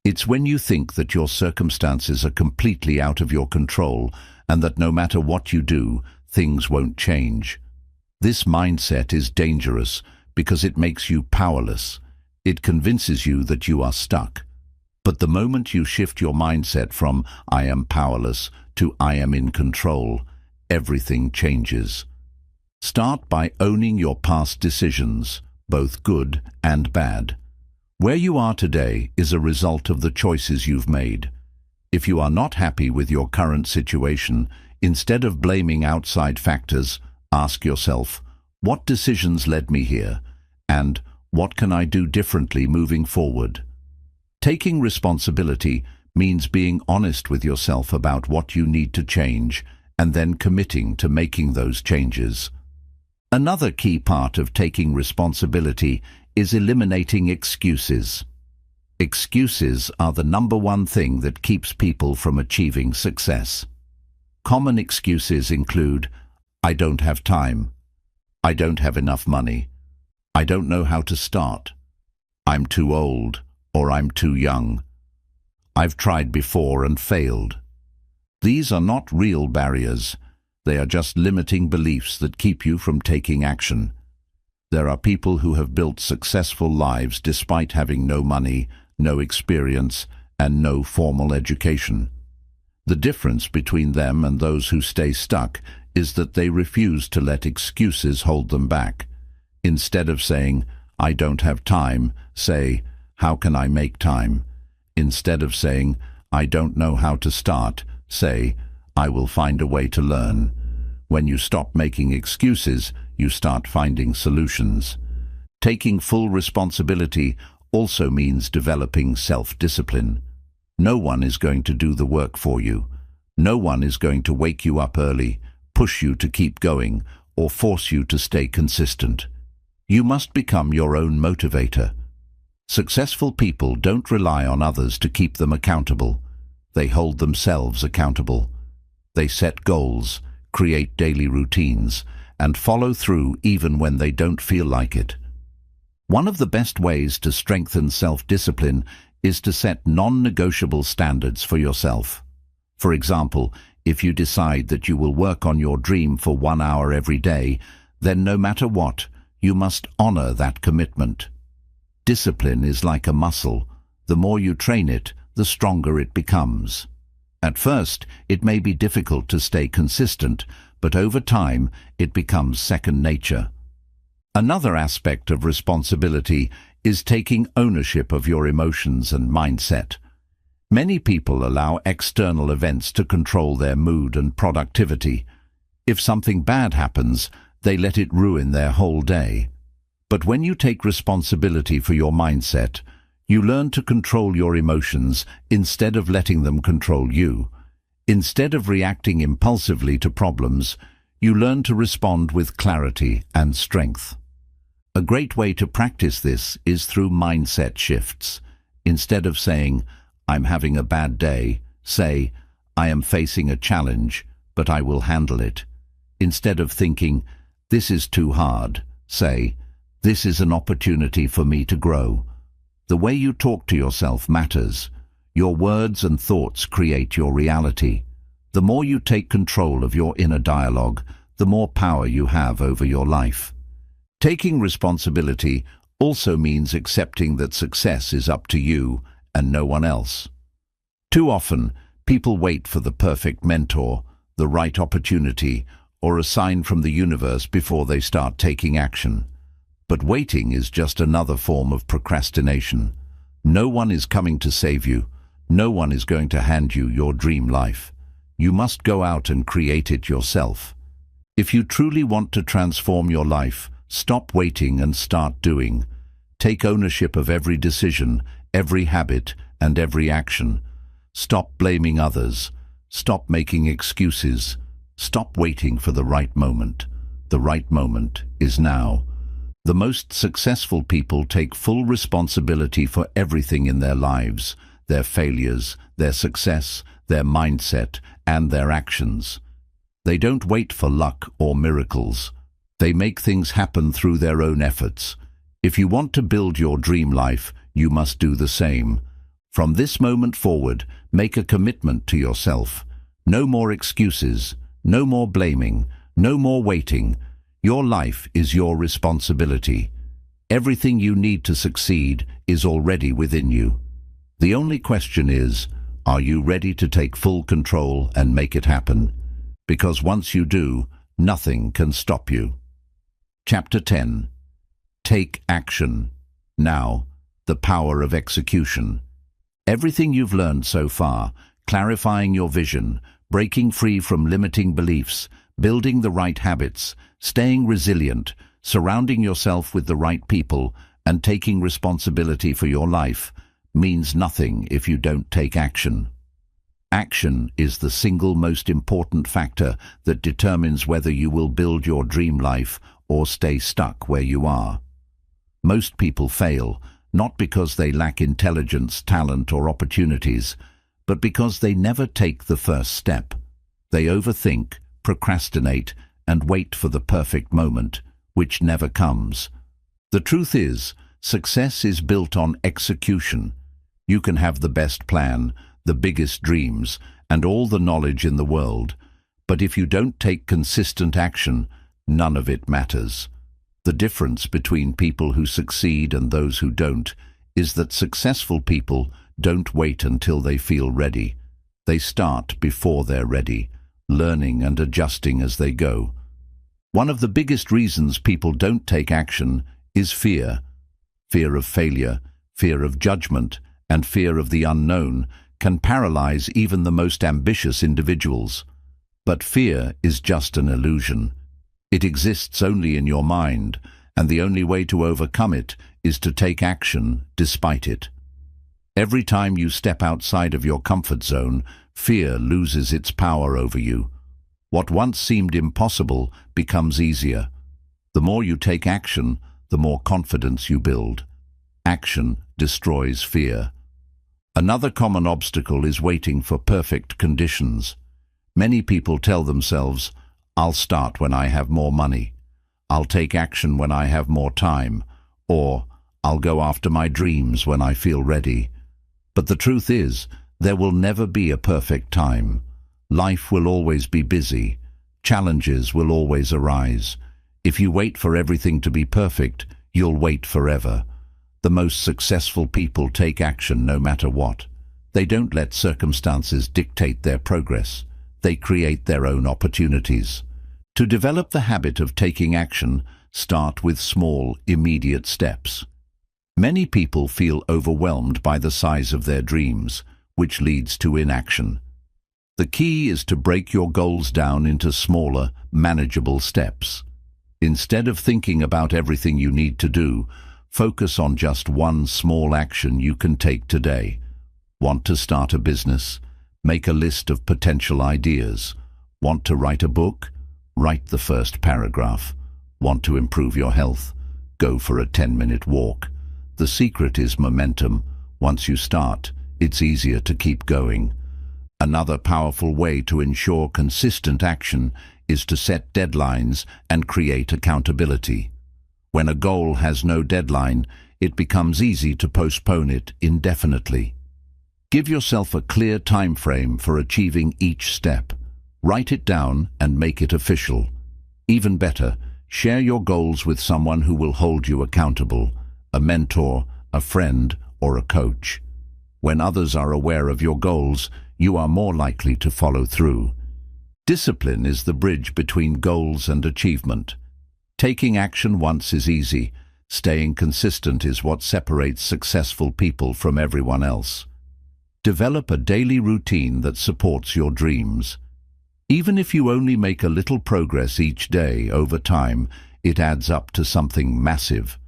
It's when you think that your circumstances are completely out of your control and that no matter what you do, things won't change. This mindset is dangerous because it makes you powerless. It convinces you that you are stuck. But the moment you shift your mindset from "I am powerless" to "I am in control," everything changes. Start by owning your past decisions, both good and bad. Where you are today is a result of the choices you've made. If you are not happy with your current situation, instead of blaming outside factors, ask yourself, what decisions led me here? And what can I do differently moving forward? Taking responsibility means being honest with yourself about what you need to change and then committing to making those changes. Another key part of taking responsibility is eliminating excuses. Excuses are the number one thing that keeps people from achieving success. Common excuses include, "I don't have time," "I don't have enough money," "I don't know how to start," "I'm too old," or "I'm too young," "I've tried before and failed." These are not real barriers. They are just limiting beliefs that keep you from taking action. There are people who have built successful lives despite having no money, no experience, and no formal education. The difference between them and those who stay stuck is that they refuse to let excuses hold them back. Instead of saying, "I don't have time," say, "How can I make time?" Instead of saying, "I don't know how to start," say, "I will find a way to learn." When you stop making excuses, you start finding solutions. Taking full responsibility also means developing self-discipline. No one is going to do the work for you. No one is going to wake you up early, push you to keep going, or force you to stay consistent. You must become your own motivator. Successful people don't rely on others to keep them accountable. They hold themselves accountable. They set goals, create daily routines, and follow through even when they don't feel like it. One of the best ways to strengthen self-discipline is to set non-negotiable standards for yourself. For example, if you decide that you will work on your dream for 1 hour every day, then no matter what, you must honor that commitment. Discipline is like a muscle. The more you train it, the stronger it becomes. At first, it may be difficult to stay consistent, but over time, it becomes second nature. Another aspect of responsibility is taking ownership of your emotions and mindset. Many people allow external events to control their mood and productivity. If something bad happens, they let it ruin their whole day. But when you take responsibility for your mindset, you learn to control your emotions instead of letting them control you. Instead of reacting impulsively to problems, you learn to respond with clarity and strength. A great way to practice this is through mindset shifts. Instead of saying, "I'm having a bad day," say, "I am facing a challenge, but I will handle it." Instead of thinking, "This is too hard," say, "This is an opportunity for me to grow." The way you talk to yourself matters. Your words and thoughts create your reality. The more you take control of your inner dialogue, the more power you have over your life. Taking responsibility also means accepting that success is up to you and no one else. Too often, people wait for the perfect mentor, the right opportunity, or a sign from the universe before they start taking action. But waiting is just another form of procrastination. No one is coming to save you. No one is going to hand you your dream life. You must go out and create it yourself. If you truly want to transform your life, stop waiting and start doing. Take ownership of every decision, every habit, and every action. Stop blaming others. Stop making excuses. Stop waiting for the right moment. The right moment is now. The most successful people take full responsibility for everything in their lives, their failures, their success, their mindset, and their actions. They don't wait for luck or miracles. They make things happen through their own efforts. If you want to build your dream life, you must do the same. From this moment forward, make a commitment to yourself. No more excuses, no more blaming, no more waiting. Your life is your responsibility. Everything you need to succeed is already within you. The only question is, are you ready to take full control and make it happen? Because once you do, nothing can stop you. Chapter 10. Take action. Now, the power of execution. Everything you've learned so far, clarifying your vision, breaking free from limiting beliefs, building the right habits, staying resilient, surrounding yourself with the right people, and taking responsibility for your life, means nothing if you don't take action. Action is the single most important factor that determines whether you will build your dream life or stay stuck where you are. Most people fail, not because they lack intelligence, talent, or opportunities, but because they never take the first step. They overthink, procrastinate, and wait for the perfect moment, which never comes. The truth is, success is built on execution. You can have the best plan, the biggest dreams, and all the knowledge in the world, but if you don't take consistent action, none of it matters. The difference between people who succeed and those who don't is that successful people don't wait until they feel ready. They start before they're ready, learning and adjusting as they go. One of the biggest reasons people don't take action is fear. Fear of failure, fear of judgment, and fear of the unknown can paralyze even the most ambitious individuals. But fear is just an illusion. It exists only in your mind, and the only way to overcome it is to take action despite it. Every time you step outside of your comfort zone, fear loses its power over you. What once seemed impossible becomes easier. The more you take action, the more confidence you build. Action destroys fear. Another common obstacle is waiting for perfect conditions. Many people tell themselves, "I'll start when I have more money," "I'll take action when I have more time," or "I'll go after my dreams when I feel ready." But the truth is, there will never be a perfect time. Life will always be busy. Challenges will always arise. If you wait for everything to be perfect, you'll wait forever. The most successful people take action no matter what. They don't let circumstances dictate their progress. They create their own opportunities. To develop the habit of taking action, start with small, immediate steps. Many people feel overwhelmed by the size of their dreams, which leads to inaction. The key is to break your goals down into smaller, manageable steps. Instead of thinking about everything you need to do, focus on just one small action you can take today. Want to start a business? Make a list of potential ideas. Want to write a book? Write the first paragraph. Want to improve your health? Go for a 10-minute walk. The secret is momentum. Once you start, it's easier to keep going. Another powerful way to ensure consistent action is to set deadlines and create accountability. When a goal has no deadline, it becomes easy to postpone it indefinitely. Give yourself a clear time frame for achieving each step. Write it down and make it official. Even better, share your goals with someone who will hold you accountable, a mentor, a friend, or a coach. When others are aware of your goals, you are more likely to follow through. Discipline is the bridge between goals and achievement. Taking action once is easy. Staying consistent is what separates successful people from everyone else. Develop a daily routine that supports your dreams. Even if you only make a little progress each day, over time, it adds up to something massive.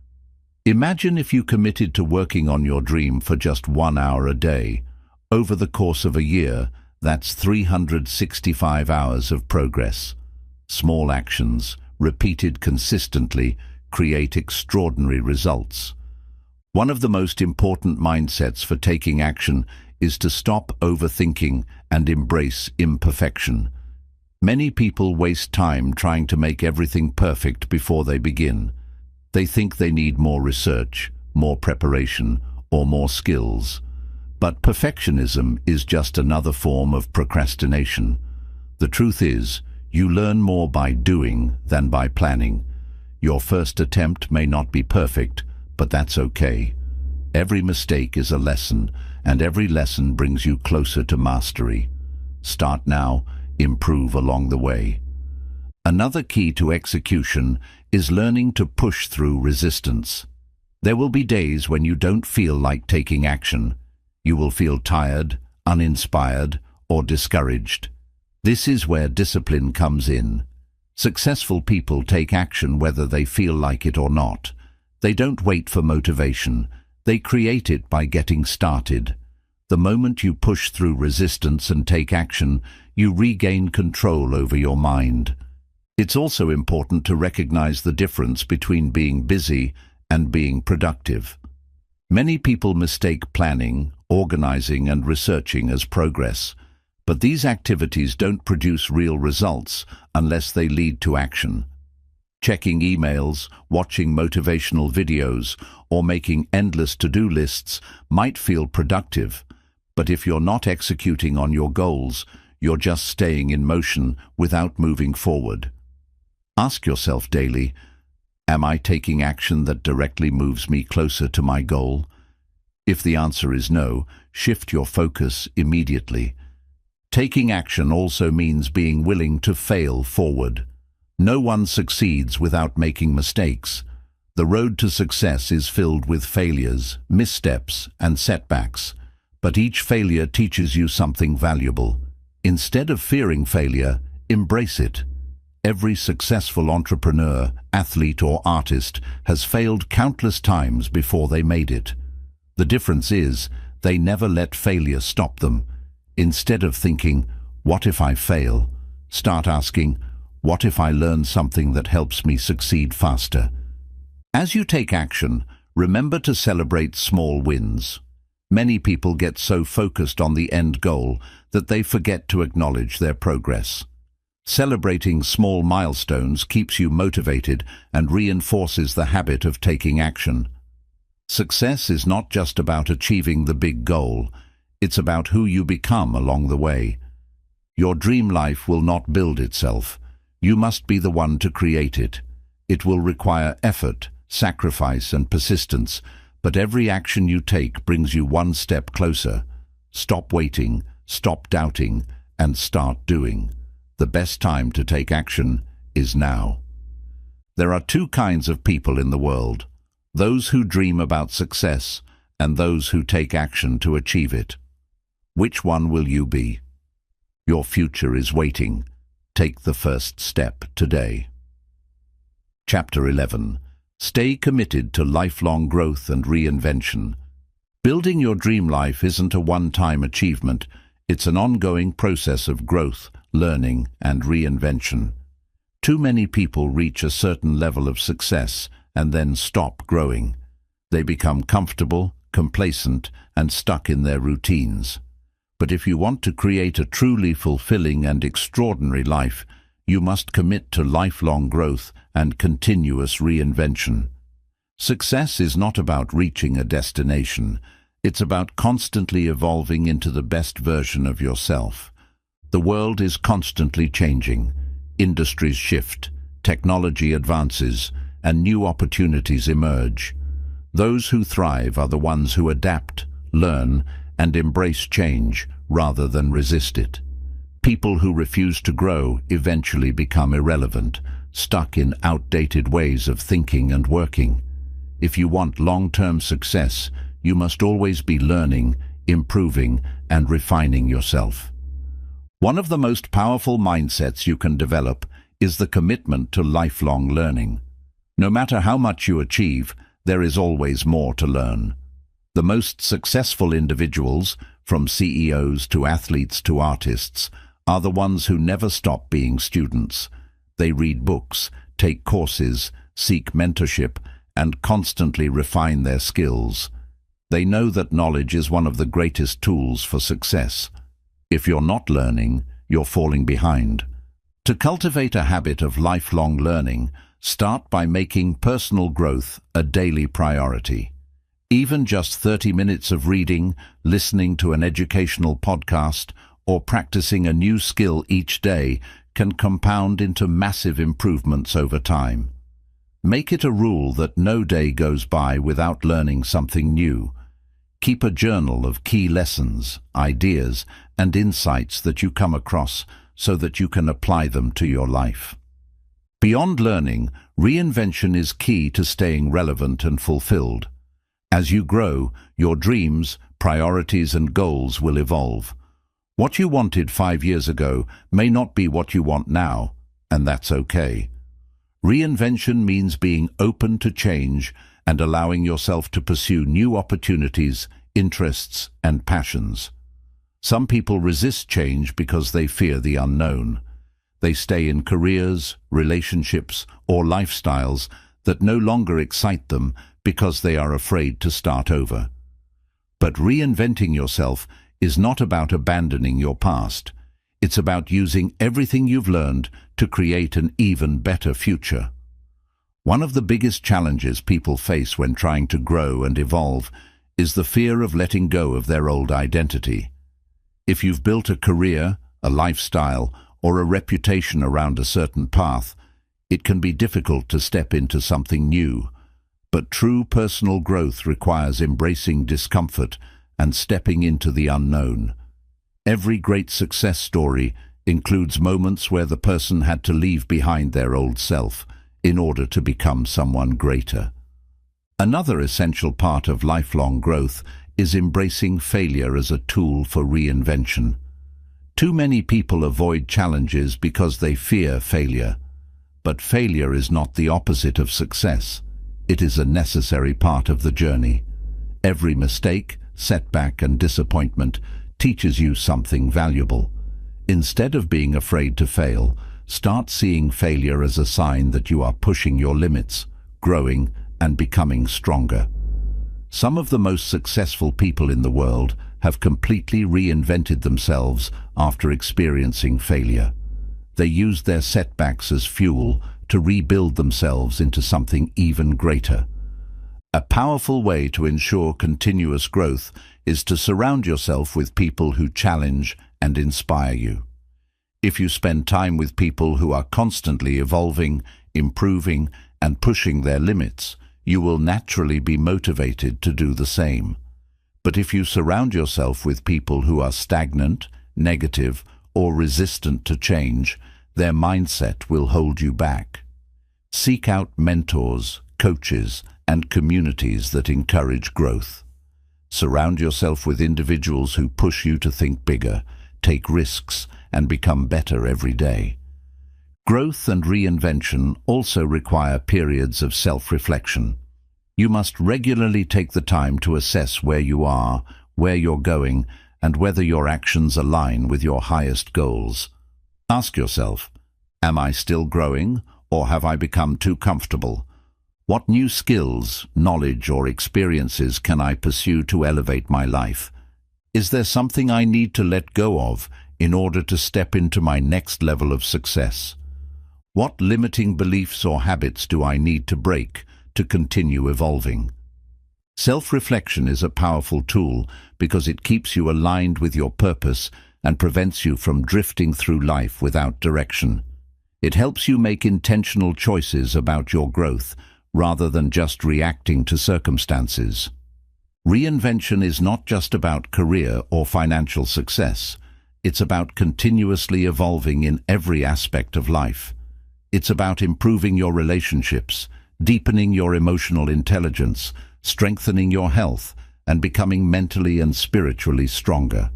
Imagine if you committed to working on your dream for just 1 hour a day. Over the course of a year, that's 365 hours of progress. Small actions, repeated consistently, create extraordinary results. One of the most important mindsets for taking action is to stop overthinking and embrace imperfection. Many people waste time trying to make everything perfect before they begin. They think they need more research, more preparation, or more skills. But perfectionism is just another form of procrastination. The truth is, you learn more by doing than by planning. Your first attempt may not be perfect, but that's okay. Every mistake is a lesson, and every lesson brings you closer to mastery. Start now, improve along the way. Another key to execution is learning to push through resistance. There will be days when you don't feel like taking action. You will feel tired, uninspired, or discouraged. This is where discipline comes in. Successful people take action whether they feel like it or not. They don't wait for motivation. They create it by getting started. The moment you push through resistance and take action, you regain control over your mind. It's also important to recognize the difference between being busy and being productive. Many people mistake planning, organizing, and researching as progress, but these activities don't produce real results unless they lead to action. Checking emails, watching motivational videos, or making endless to-do lists might feel productive, but if you're not executing on your goals, you're just staying in motion without moving forward. Ask yourself daily, am I taking action that directly moves me closer to my goal? If the answer is no, shift your focus immediately. Taking action also means being willing to fail forward. No one succeeds without making mistakes. The road to success is filled with failures, missteps, and setbacks. But each failure teaches you something valuable. Instead of fearing failure, embrace it. Every successful entrepreneur, athlete, or artist has failed countless times before they made it. The difference is, they never let failure stop them. Instead of thinking, what if I fail? Start asking, what if I learn something that helps me succeed faster? As you take action, remember to celebrate small wins. Many people get so focused on the end goal that they forget to acknowledge their progress. Celebrating small milestones keeps you motivated and reinforces the habit of taking action. Success is not just about achieving the big goal, it's about who you become along the way. Your dream life will not build itself. You must be the one to create it. It will require effort, sacrifice, and persistence, but every action you take brings you one step closer. Stop waiting, stop doubting, and start doing. The best time to take action is now. There are two kinds of people in the world: those who dream about success and those who take action to achieve it. Which one will you be? Your future is waiting. Take the first step today. Chapter 11. Stay committed to lifelong growth and reinvention. Building your dream life isn't a one-time achievement. It's an ongoing process of growth, learning, and reinvention. Too many people reach a certain level of success and then stop growing. They become comfortable, complacent, and stuck in their routines. But if you want to create a truly fulfilling and extraordinary life, you must commit to lifelong growth and continuous reinvention. Success is not about reaching a destination. It's about constantly evolving into the best version of yourself. The world is constantly changing. Industries shift, technology advances, and new opportunities emerge. Those who thrive are the ones who adapt, learn, and embrace change rather than resist it. People who refuse to grow eventually become irrelevant, stuck in outdated ways of thinking and working. If you want long-term success, you must always be learning, improving, and refining yourself. One of the most powerful mindsets you can develop is the commitment to lifelong learning. No matter how much you achieve, there is always more to learn. The most successful individuals, from CEOs to athletes to artists, are the ones who never stop being students. They read books, take courses, seek mentorship, and constantly refine their skills. They know that knowledge is one of the greatest tools for success. If you're not learning, you're falling behind. To cultivate a habit of lifelong learning, start by making personal growth a daily priority. Even just 30 minutes of reading, listening to an educational podcast, or practicing a new skill each day can compound into massive improvements over time. Make it a rule that no day goes by without learning something new. Keep a journal of key lessons, ideas, and insights that you come across so that you can apply them to your life. Beyond learning, reinvention is key to staying relevant and fulfilled. As you grow, your dreams, priorities, and goals will evolve. What you wanted 5 years ago may not be what you want now, and that's okay. Reinvention means being open to change and allowing yourself to pursue new opportunities, interests, and passions. Some people resist change because they fear the unknown. They stay in careers, relationships, or lifestyles that no longer excite them because they are afraid to start over. But reinventing yourself is not about abandoning your past. It's about using everything you've learned to create an even better future. One of the biggest challenges people face when trying to grow and evolve is the fear of letting go of their old identity. If you've built a career, a lifestyle, or a reputation around a certain path, it can be difficult to step into something new. But true personal growth requires embracing discomfort and stepping into the unknown. Every great success story includes moments where the person had to leave behind their old self in order to become someone greater. Another essential part of lifelong growth is embracing failure as a tool for reinvention. Too many people avoid challenges because they fear failure. But failure is not the opposite of success. It is a necessary part of the journey. Every mistake, setback, and disappointment teaches you something valuable. Instead of being afraid to fail, start seeing failure as a sign that you are pushing your limits, growing, and becoming stronger. Some of the most successful people in the world have completely reinvented themselves after experiencing failure. They used their setbacks as fuel to rebuild themselves into something even greater. A powerful way to ensure continuous growth is to surround yourself with people who challenge and inspire you. If you spend time with people who are constantly evolving, improving, and pushing their limits, you will naturally be motivated to do the same. But if you surround yourself with people who are stagnant, negative, or resistant to change, their mindset will hold you back. Seek out mentors, coaches, and communities that encourage growth. Surround yourself with individuals who push you to think bigger, take risks, and become better every day. Growth and reinvention also require periods of self-reflection. You must regularly take the time to assess where you are, where you're going, and whether your actions align with your highest goals. Ask yourself, am I still growing, or have I become too comfortable? What new skills, knowledge, or experiences can I pursue to elevate my life? Is there something I need to let go of in order to step into my next level of success? What limiting beliefs or habits do I need to break to continue evolving? Self-reflection is a powerful tool because it keeps you aligned with your purpose and prevents you from drifting through life without direction. It helps you make intentional choices about your growth rather than just reacting to circumstances. Reinvention is not just about career or financial success. It's about continuously evolving in every aspect of life. It's about improving your relationships, deepening your emotional intelligence, strengthening your health, and becoming mentally and spiritually stronger.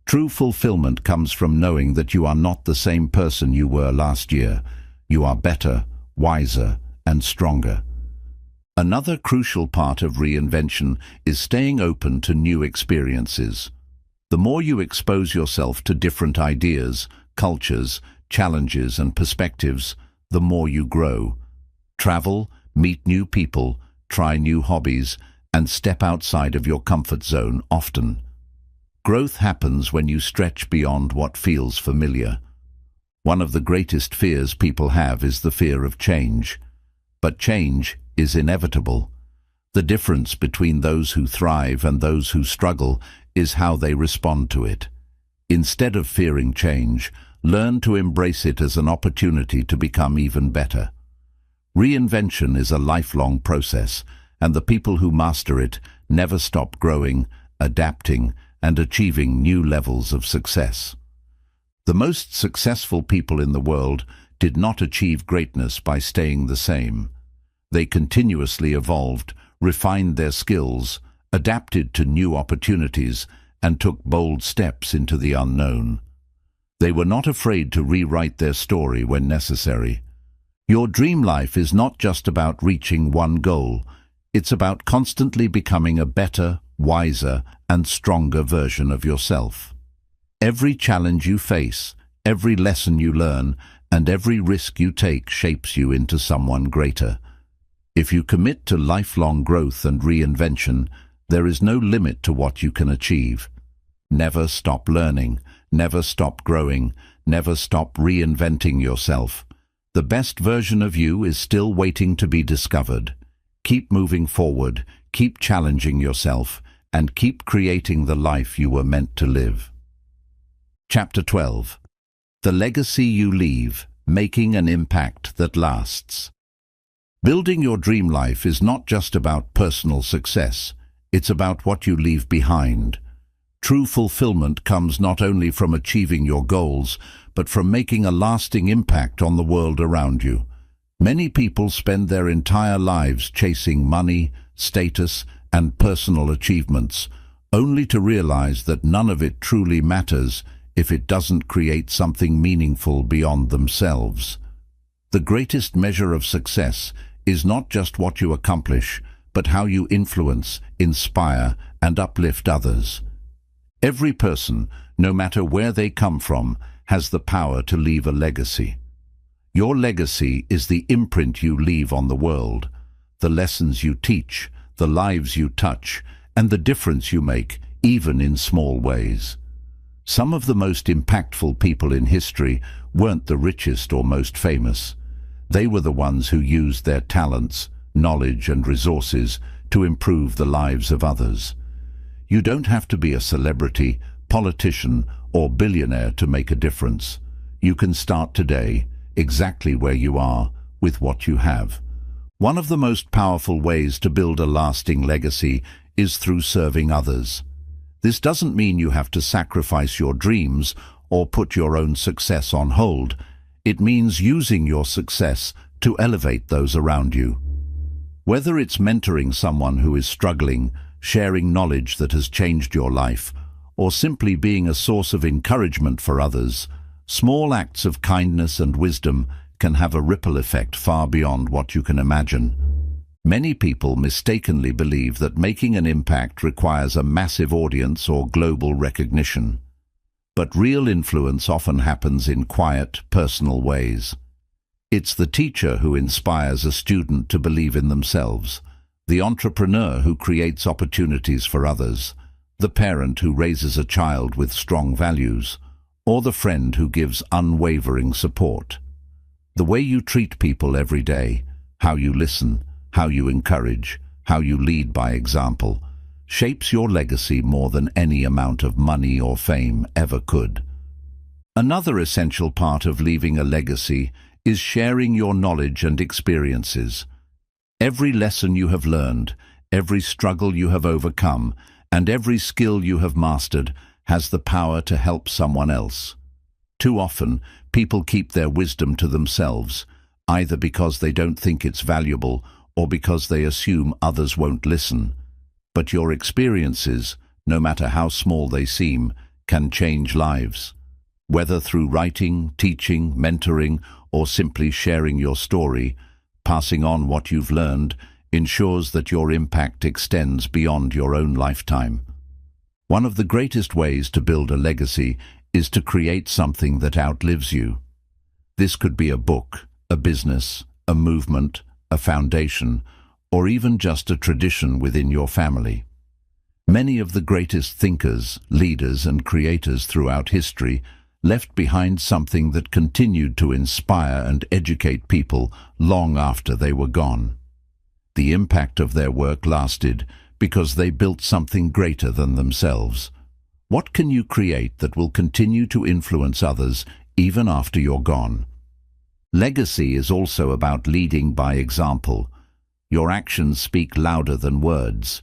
True fulfillment comes from knowing that you are not the same person you were last year. You are better, wiser, and stronger. Another crucial part of reinvention is staying open to new experiences. The more you expose yourself to different ideas, cultures, challenges, and perspectives, the more you grow. Travel, meet new people, try new hobbies, and step outside of your comfort zone often. Growth happens when you stretch beyond what feels familiar. One of the greatest fears people have is the fear of change. But change is inevitable. The difference between those who thrive and those who struggle is how they respond to it. Instead of fearing change, learn to embrace it as an opportunity to become even better. Reinvention is a lifelong process, and the people who master it never stop growing, adapting, and achieving new levels of success. The most successful people in the world did not achieve greatness by staying the same. They continuously evolved, refined their skills, adapted to new opportunities, and took bold steps into the unknown. They were not afraid to rewrite their story when necessary. Your dream life is not just about reaching one goal. It's about constantly becoming a better, wiser, and stronger version of yourself. Every challenge you face, every lesson you learn, and every risk you take shapes you into someone greater. If you commit to lifelong growth and reinvention, there is no limit to what you can achieve. Never stop learning, never stop growing, never stop reinventing yourself. The best version of you is still waiting to be discovered. Keep moving forward, keep challenging yourself, and keep creating the life you were meant to live. Chapter 12. The Legacy You Leave, Making an Impact That Lasts. Building your dream life is not just about personal success, it's about what you leave behind. True fulfillment comes not only from achieving your goals, but from making a lasting impact on the world around you. Many people spend their entire lives chasing money, status, and personal achievements, only to realize that none of it truly matters if it doesn't create something meaningful beyond themselves. The greatest measure of success is not just what you accomplish, but how you influence, inspire, and uplift others. Every person, no matter where they come from, has the power to leave a legacy. Your legacy is the imprint you leave on the world, the lessons you teach, the lives you touch, and the difference you make, even in small ways. Some of the most impactful people in history weren't the richest or most famous. They were the ones who used their talents, knowledge, and resources to improve the lives of others. You don't have to be a celebrity, politician, or billionaire to make a difference. You can start today, exactly where you are, with what you have. One of the most powerful ways to build a lasting legacy is through serving others. This doesn't mean you have to sacrifice your dreams or put your own success on hold. It means using your success to elevate those around you. Whether it's mentoring someone who is struggling, sharing knowledge that has changed your life, or simply being a source of encouragement for others, Small acts of kindness and wisdom can have a ripple effect far beyond what you can imagine. Many people mistakenly believe that making an impact requires a massive audience or global recognition. But real influence often happens in quiet, personal ways. It's the teacher who inspires a student to believe in themselves, the entrepreneur who creates opportunities for others, the parent who raises a child with strong values, or the friend who gives unwavering support. The way you treat people every day, how you listen, how you encourage, how you lead by example, shapes your legacy more than any amount of money or fame ever could. Another essential part of leaving a legacy is sharing your knowledge and experiences. Every lesson you have learned, every struggle you have overcome, and every skill you have mastered has the power to help someone else. Too often, people keep their wisdom to themselves, either because they don't think it's valuable or because they assume others won't listen. But your experiences, no matter how small they seem, can change lives. Whether through writing, teaching, mentoring, or simply sharing your story, passing on what you've learned ensures that your impact extends beyond your own lifetime. One of the greatest ways to build a legacy is to create something that outlives you. This could be a book, a business, a movement, a foundation, or even just a tradition within your family. Many of the greatest thinkers, leaders, and creators throughout history left behind something that continued to inspire and educate people long after they were gone. The impact of their work lasted because they built something greater than themselves. What can you create that will continue to influence others even after you're gone? Legacy is also about leading by example. Your actions speak louder than words.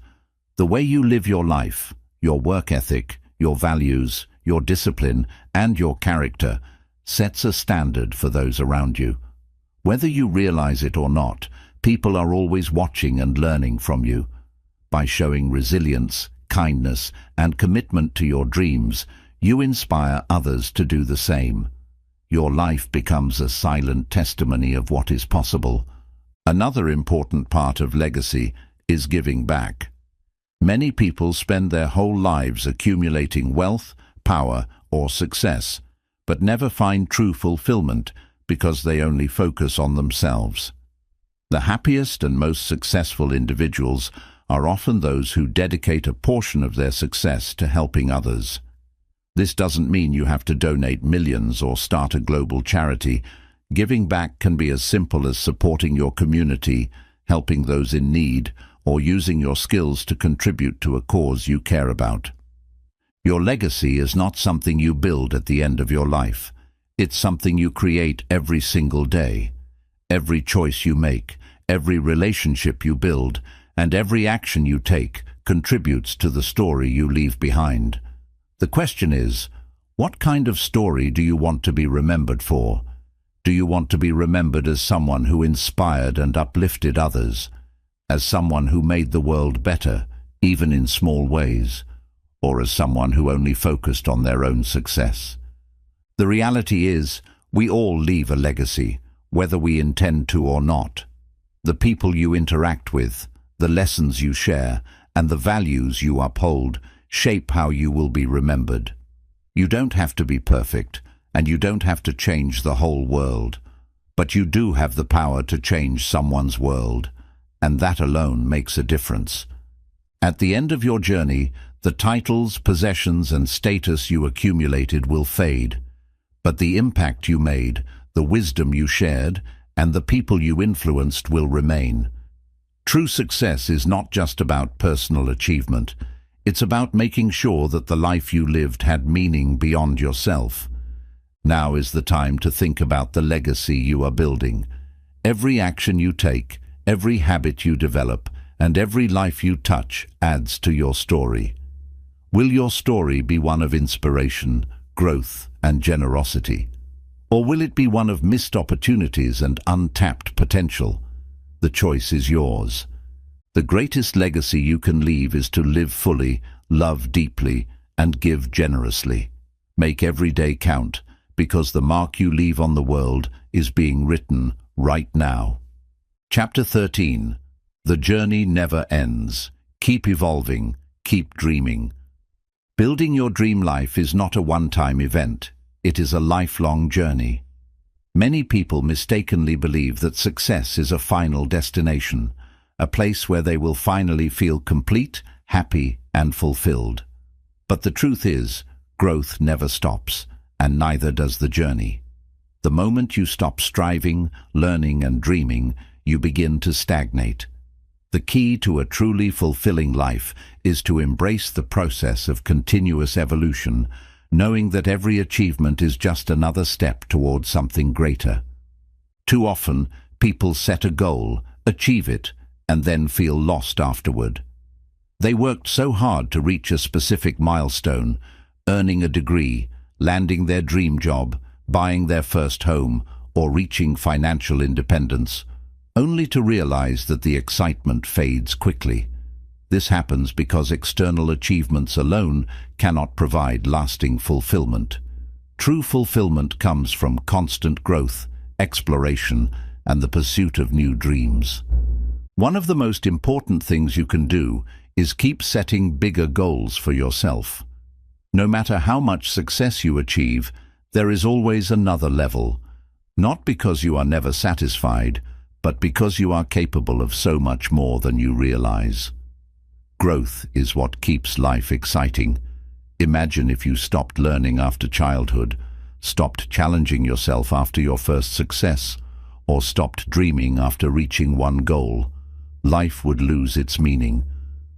The way you live your life, your work ethic, your values, your discipline, and your character sets a standard for those around you. Whether you realize it or not, people are always watching and learning from you. By showing resilience, kindness, and commitment to your dreams, you inspire others to do the same. Your life becomes a silent testimony of what is possible. Another important part of legacy is giving back. Many people spend their whole lives accumulating wealth, power, or success, but never find true fulfillment because they only focus on themselves. The happiest and most successful individuals are often those who dedicate a portion of their success to helping others. This doesn't mean you have to donate millions or start a global charity. Giving back can be as simple as supporting your community, helping those in need, or using your skills to contribute to a cause you care about. Your legacy is not something you build at the end of your life. It's something you create every single day. Every choice you make, every relationship you build, and every action you take contributes to the story you leave behind. The question is, what kind of story do you want to be remembered for? Do you want to be remembered as someone who inspired and uplifted others? As someone who made the world better, even in small ways? Or as someone who only focused on their own success? The reality is, we all leave a legacy, whether we intend to or not. The people you interact with, the lessons you share, and the values you uphold shape how you will be remembered. You don't have to be perfect, and you don't have to change the whole world. But you do have the power to change someone's world, and that alone makes a difference. At the end of your journey, the titles, possessions, and status you accumulated will fade. But the impact you made, the wisdom you shared, and the people you influenced will remain. True success is not just about personal achievement. It's about making sure that the life you lived had meaning beyond yourself. Now is the time to think about the legacy you are building. Every action you take, every habit you develop, and every life you touch adds to your story. Will your story be one of inspiration, growth, and generosity? Or will it be one of missed opportunities and untapped potential? The choice is yours. The greatest legacy you can leave is to live fully, love deeply, and give generously. Make every day count, because the mark you leave on the world is being written right now. Chapter 13. The journey never ends. Keep evolving. Keep dreaming. Building your dream life is not a one-time event. It is a lifelong journey. Many people mistakenly believe that success is a final destination, a place where they will finally feel complete, happy, and fulfilled. But the truth is, growth never stops, and neither does the journey. The moment you stop striving, learning, and dreaming, you begin to stagnate. The key to a truly fulfilling life is to embrace the process of continuous evolution, knowing that every achievement is just another step towards something greater. Too often, people set a goal, achieve it, and then feel lost afterward. They worked so hard to reach a specific milestone, earning a degree, landing their dream job, buying their first home, or reaching financial independence, only to realize that the excitement fades quickly. This happens because external achievements alone cannot provide lasting fulfillment. True fulfillment comes from constant growth, exploration, and the pursuit of new dreams. One of the most important things you can do is keep setting bigger goals for yourself. No matter how much success you achieve, there is always another level, not because you are never satisfied, but because you are capable of so much more than you realize. Growth is what keeps life exciting. Imagine if you stopped learning after childhood, stopped challenging yourself after your first success, or stopped dreaming after reaching one goal. Life would lose its meaning.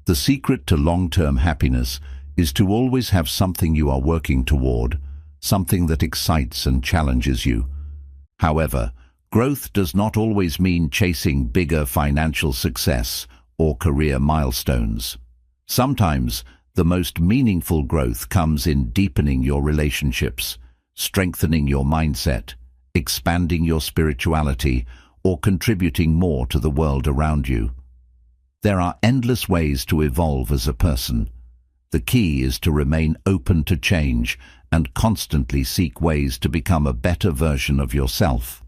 The secret to long-term happiness is to always have something you are working toward, something that excites and challenges you. However, growth does not always mean chasing bigger financial success or career milestones. Sometimes, the most meaningful growth comes in deepening your relationships, strengthening your mindset, expanding your spirituality, or contributing more to the world around you. There are endless ways to evolve as a person. The key is to remain open to change and constantly seek ways to become a better version of yourself.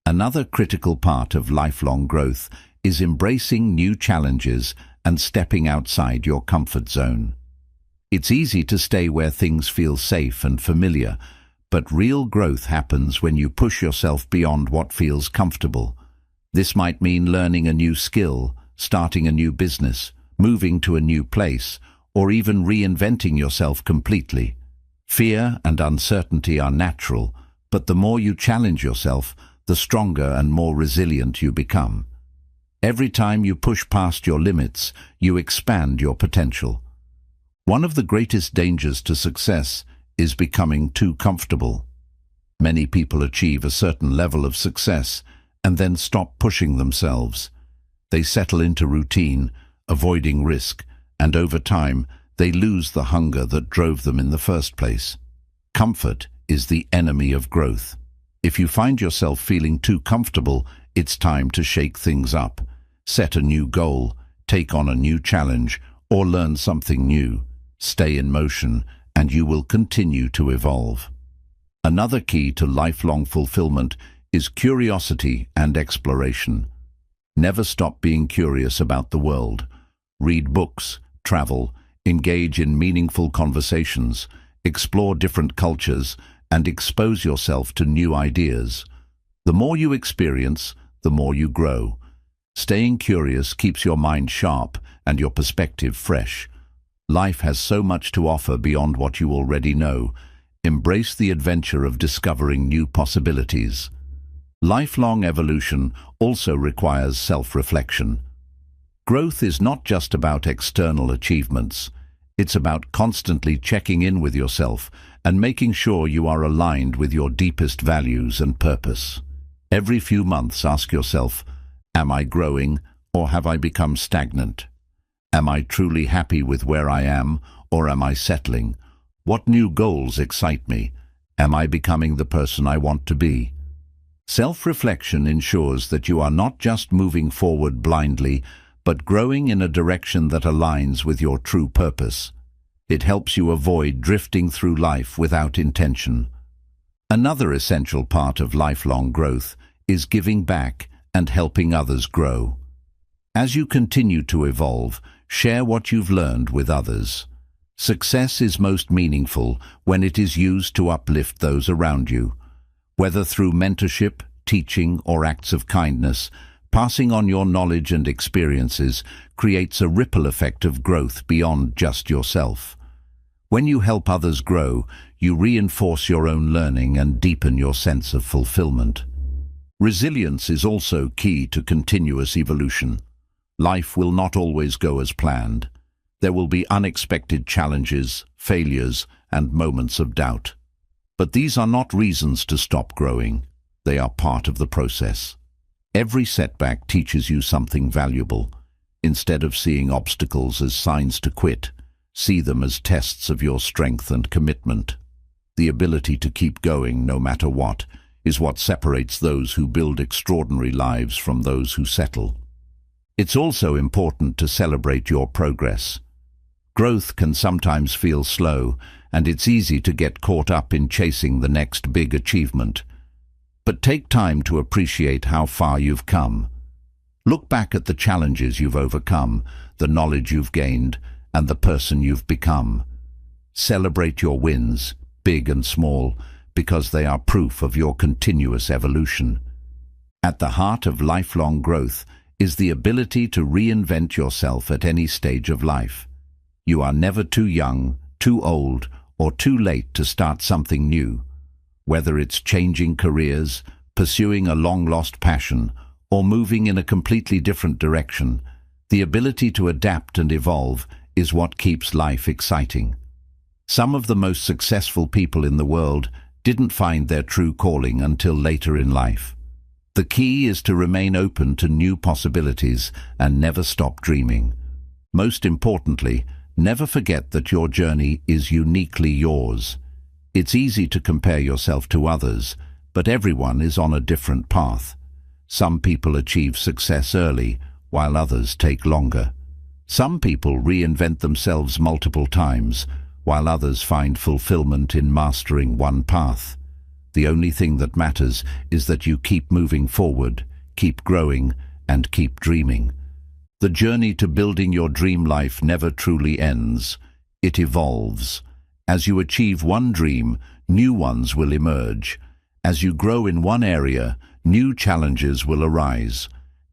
Another critical part of lifelong growth is embracing new challenges and stepping outside your comfort zone. It's easy to stay where things feel safe and familiar, but real growth happens when you push yourself beyond what feels comfortable. This might mean learning a new skill, starting a new business, moving to a new place, or even reinventing yourself completely. Fear and uncertainty are natural, but the more you challenge yourself, the stronger and more resilient you become. Every time you push past your limits, you expand your potential. One of the greatest dangers to success is becoming too comfortable. Many people achieve a certain level of success and then stop pushing themselves. They settle into routine, avoiding risk, and over time, they lose the hunger that drove them in the first place. Comfort is the enemy of growth. If you find yourself feeling too comfortable, it's time to shake things up. Set a new goal, take on a new challenge, or learn something new. Stay in motion, and you will continue to evolve. Another key to lifelong fulfillment is curiosity and exploration. Never stop being curious about the world. Read books, travel, engage in meaningful conversations, explore different cultures, and expose yourself to new ideas. The more you experience, the more you grow. Staying curious keeps your mind sharp and your perspective fresh. Life has so much to offer beyond what you already know. Embrace the adventure of discovering new possibilities. Lifelong evolution also requires self-reflection. Growth is not just about external achievements. It's about constantly checking in with yourself and making sure you are aligned with your deepest values and purpose. Every few months, ask yourself, am I growing or have I become stagnant? Am I truly happy with where I am or am I settling? What new goals excite me? Am I becoming the person I want to be? Self-reflection ensures that you are not just moving forward blindly, but growing in a direction that aligns with your true purpose. It helps you avoid drifting through life without intention. Another essential part of lifelong growth is giving back and helping others grow. As you continue to evolve, share what you've learned with others. Success is most meaningful when it is used to uplift those around you. Whether through mentorship, teaching, or acts of kindness, passing on your knowledge and experiences creates a ripple effect of growth beyond just yourself. When you help others grow, you reinforce your own learning and deepen your sense of fulfillment. Resilience is also key to continuous evolution. Life will not always go as planned. There will be unexpected challenges, failures, and moments of doubt. But these are not reasons to stop growing. They are part of the process. Every setback teaches you something valuable. Instead of seeing obstacles as signs to quit, see them as tests of your strength and commitment. The ability to keep going no matter what is what separates those who build extraordinary lives from those who settle. It's also important to celebrate your progress. Growth can sometimes feel slow, and it's easy to get caught up in chasing the next big achievement. But take time to appreciate how far you've come. Look back at the challenges you've overcome, the knowledge you've gained, and the person you've become. Celebrate your wins, big and small, because they are proof of your continuous evolution. At the heart of lifelong growth is the ability to reinvent yourself at any stage of life. You are never too young, too old, or too late to start something new. Whether it's changing careers, pursuing a long-lost passion, or moving in a completely different direction, the ability to adapt and evolve is what keeps life exciting. Some of the most successful people in the world didn't find their true calling until later in life. The key is to remain open to new possibilities and never stop dreaming. Most importantly, never forget that your journey is uniquely yours. It's easy to compare yourself to others, but everyone is on a different path. Some people achieve success early, while others take longer. Some people reinvent themselves multiple times, while others find fulfillment in mastering one path. The only thing that matters is that you keep moving forward, keep growing, and keep dreaming. The journey to building your dream life never truly ends. It evolves. As you achieve one dream, new ones will emerge. As you grow in one area, new challenges will arise.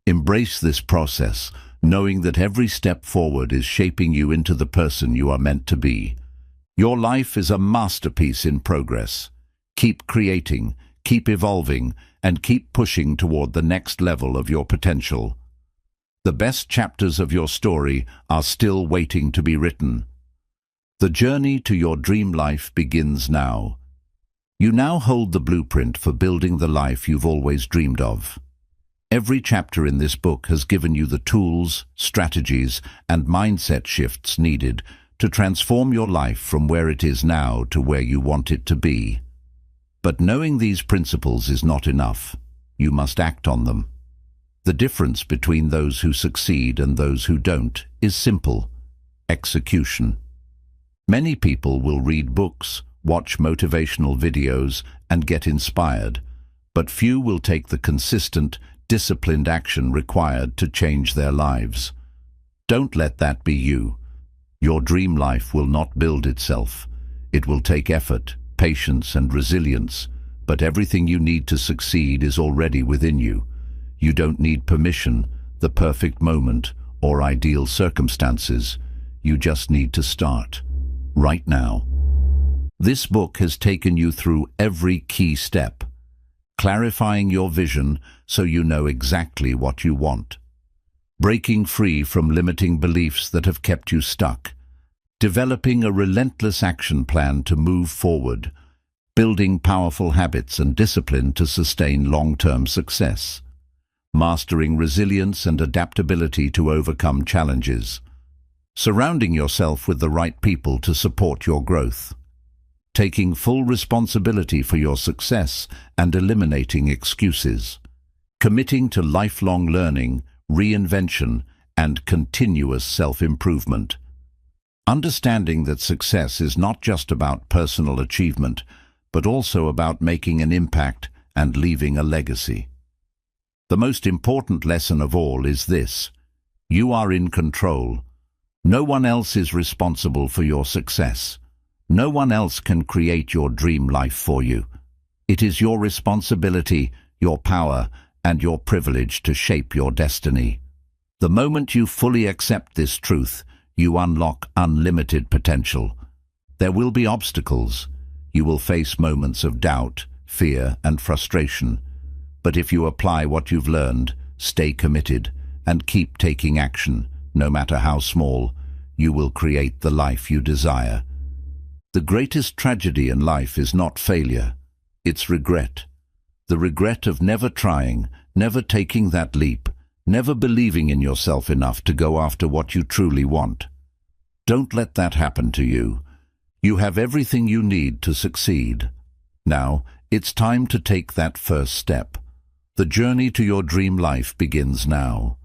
Embrace this process, knowing that every step forward is shaping you into the person you are meant to be. Your life is a masterpiece in progress. Keep creating, keep evolving, and keep pushing toward the next level of your potential. The best chapters of your story are still waiting to be written. The journey to your dream life begins now. You now hold the blueprint for building the life you've always dreamed of. Every chapter in this book has given you the tools, strategies, and mindset shifts needed to transform your life from where it is now to where you want it to be. But knowing these principles is not enough. You must act on them. The difference between those who succeed and those who don't is simple: execution. Many people will read books, watch motivational videos, and get inspired, but few will take the consistent, disciplined action required to change their lives. Don't let that be you. Your dream life will not build itself. It will take effort, patience, and resilience, but everything you need to succeed is already within you. You don't need permission, the perfect moment, or ideal circumstances. You just need to start, right now. This book has taken you through every key step, clarifying your vision so you know exactly what you want, breaking free from limiting beliefs that have kept you stuck, developing a relentless action plan to move forward, building powerful habits and discipline to sustain long-term success, mastering resilience and adaptability to overcome challenges, surrounding yourself with the right people to support your growth, taking full responsibility for your success and eliminating excuses, committing to lifelong learning, reinvention, and continuous self-improvement. Understanding that success is not just about personal achievement, but also about making an impact and leaving a legacy. The most important lesson of all is this: you are in control. No one else is responsible for your success. No one else can create your dream life for you. It is your responsibility, your power, and your privilege to shape your destiny. The moment you fully accept this truth, you unlock unlimited potential. There will be obstacles. You will face moments of doubt, fear, and frustration. But if you apply what you've learned, stay committed, and keep taking action, no matter how small, you will create the life you desire. The greatest tragedy in life is not failure, it's regret. The regret of never trying, never taking that leap, never believing in yourself enough to go after what you truly want. Don't let that happen to you. You have everything you need to succeed. Now, it's time to take that first step. The journey to your dream life begins now.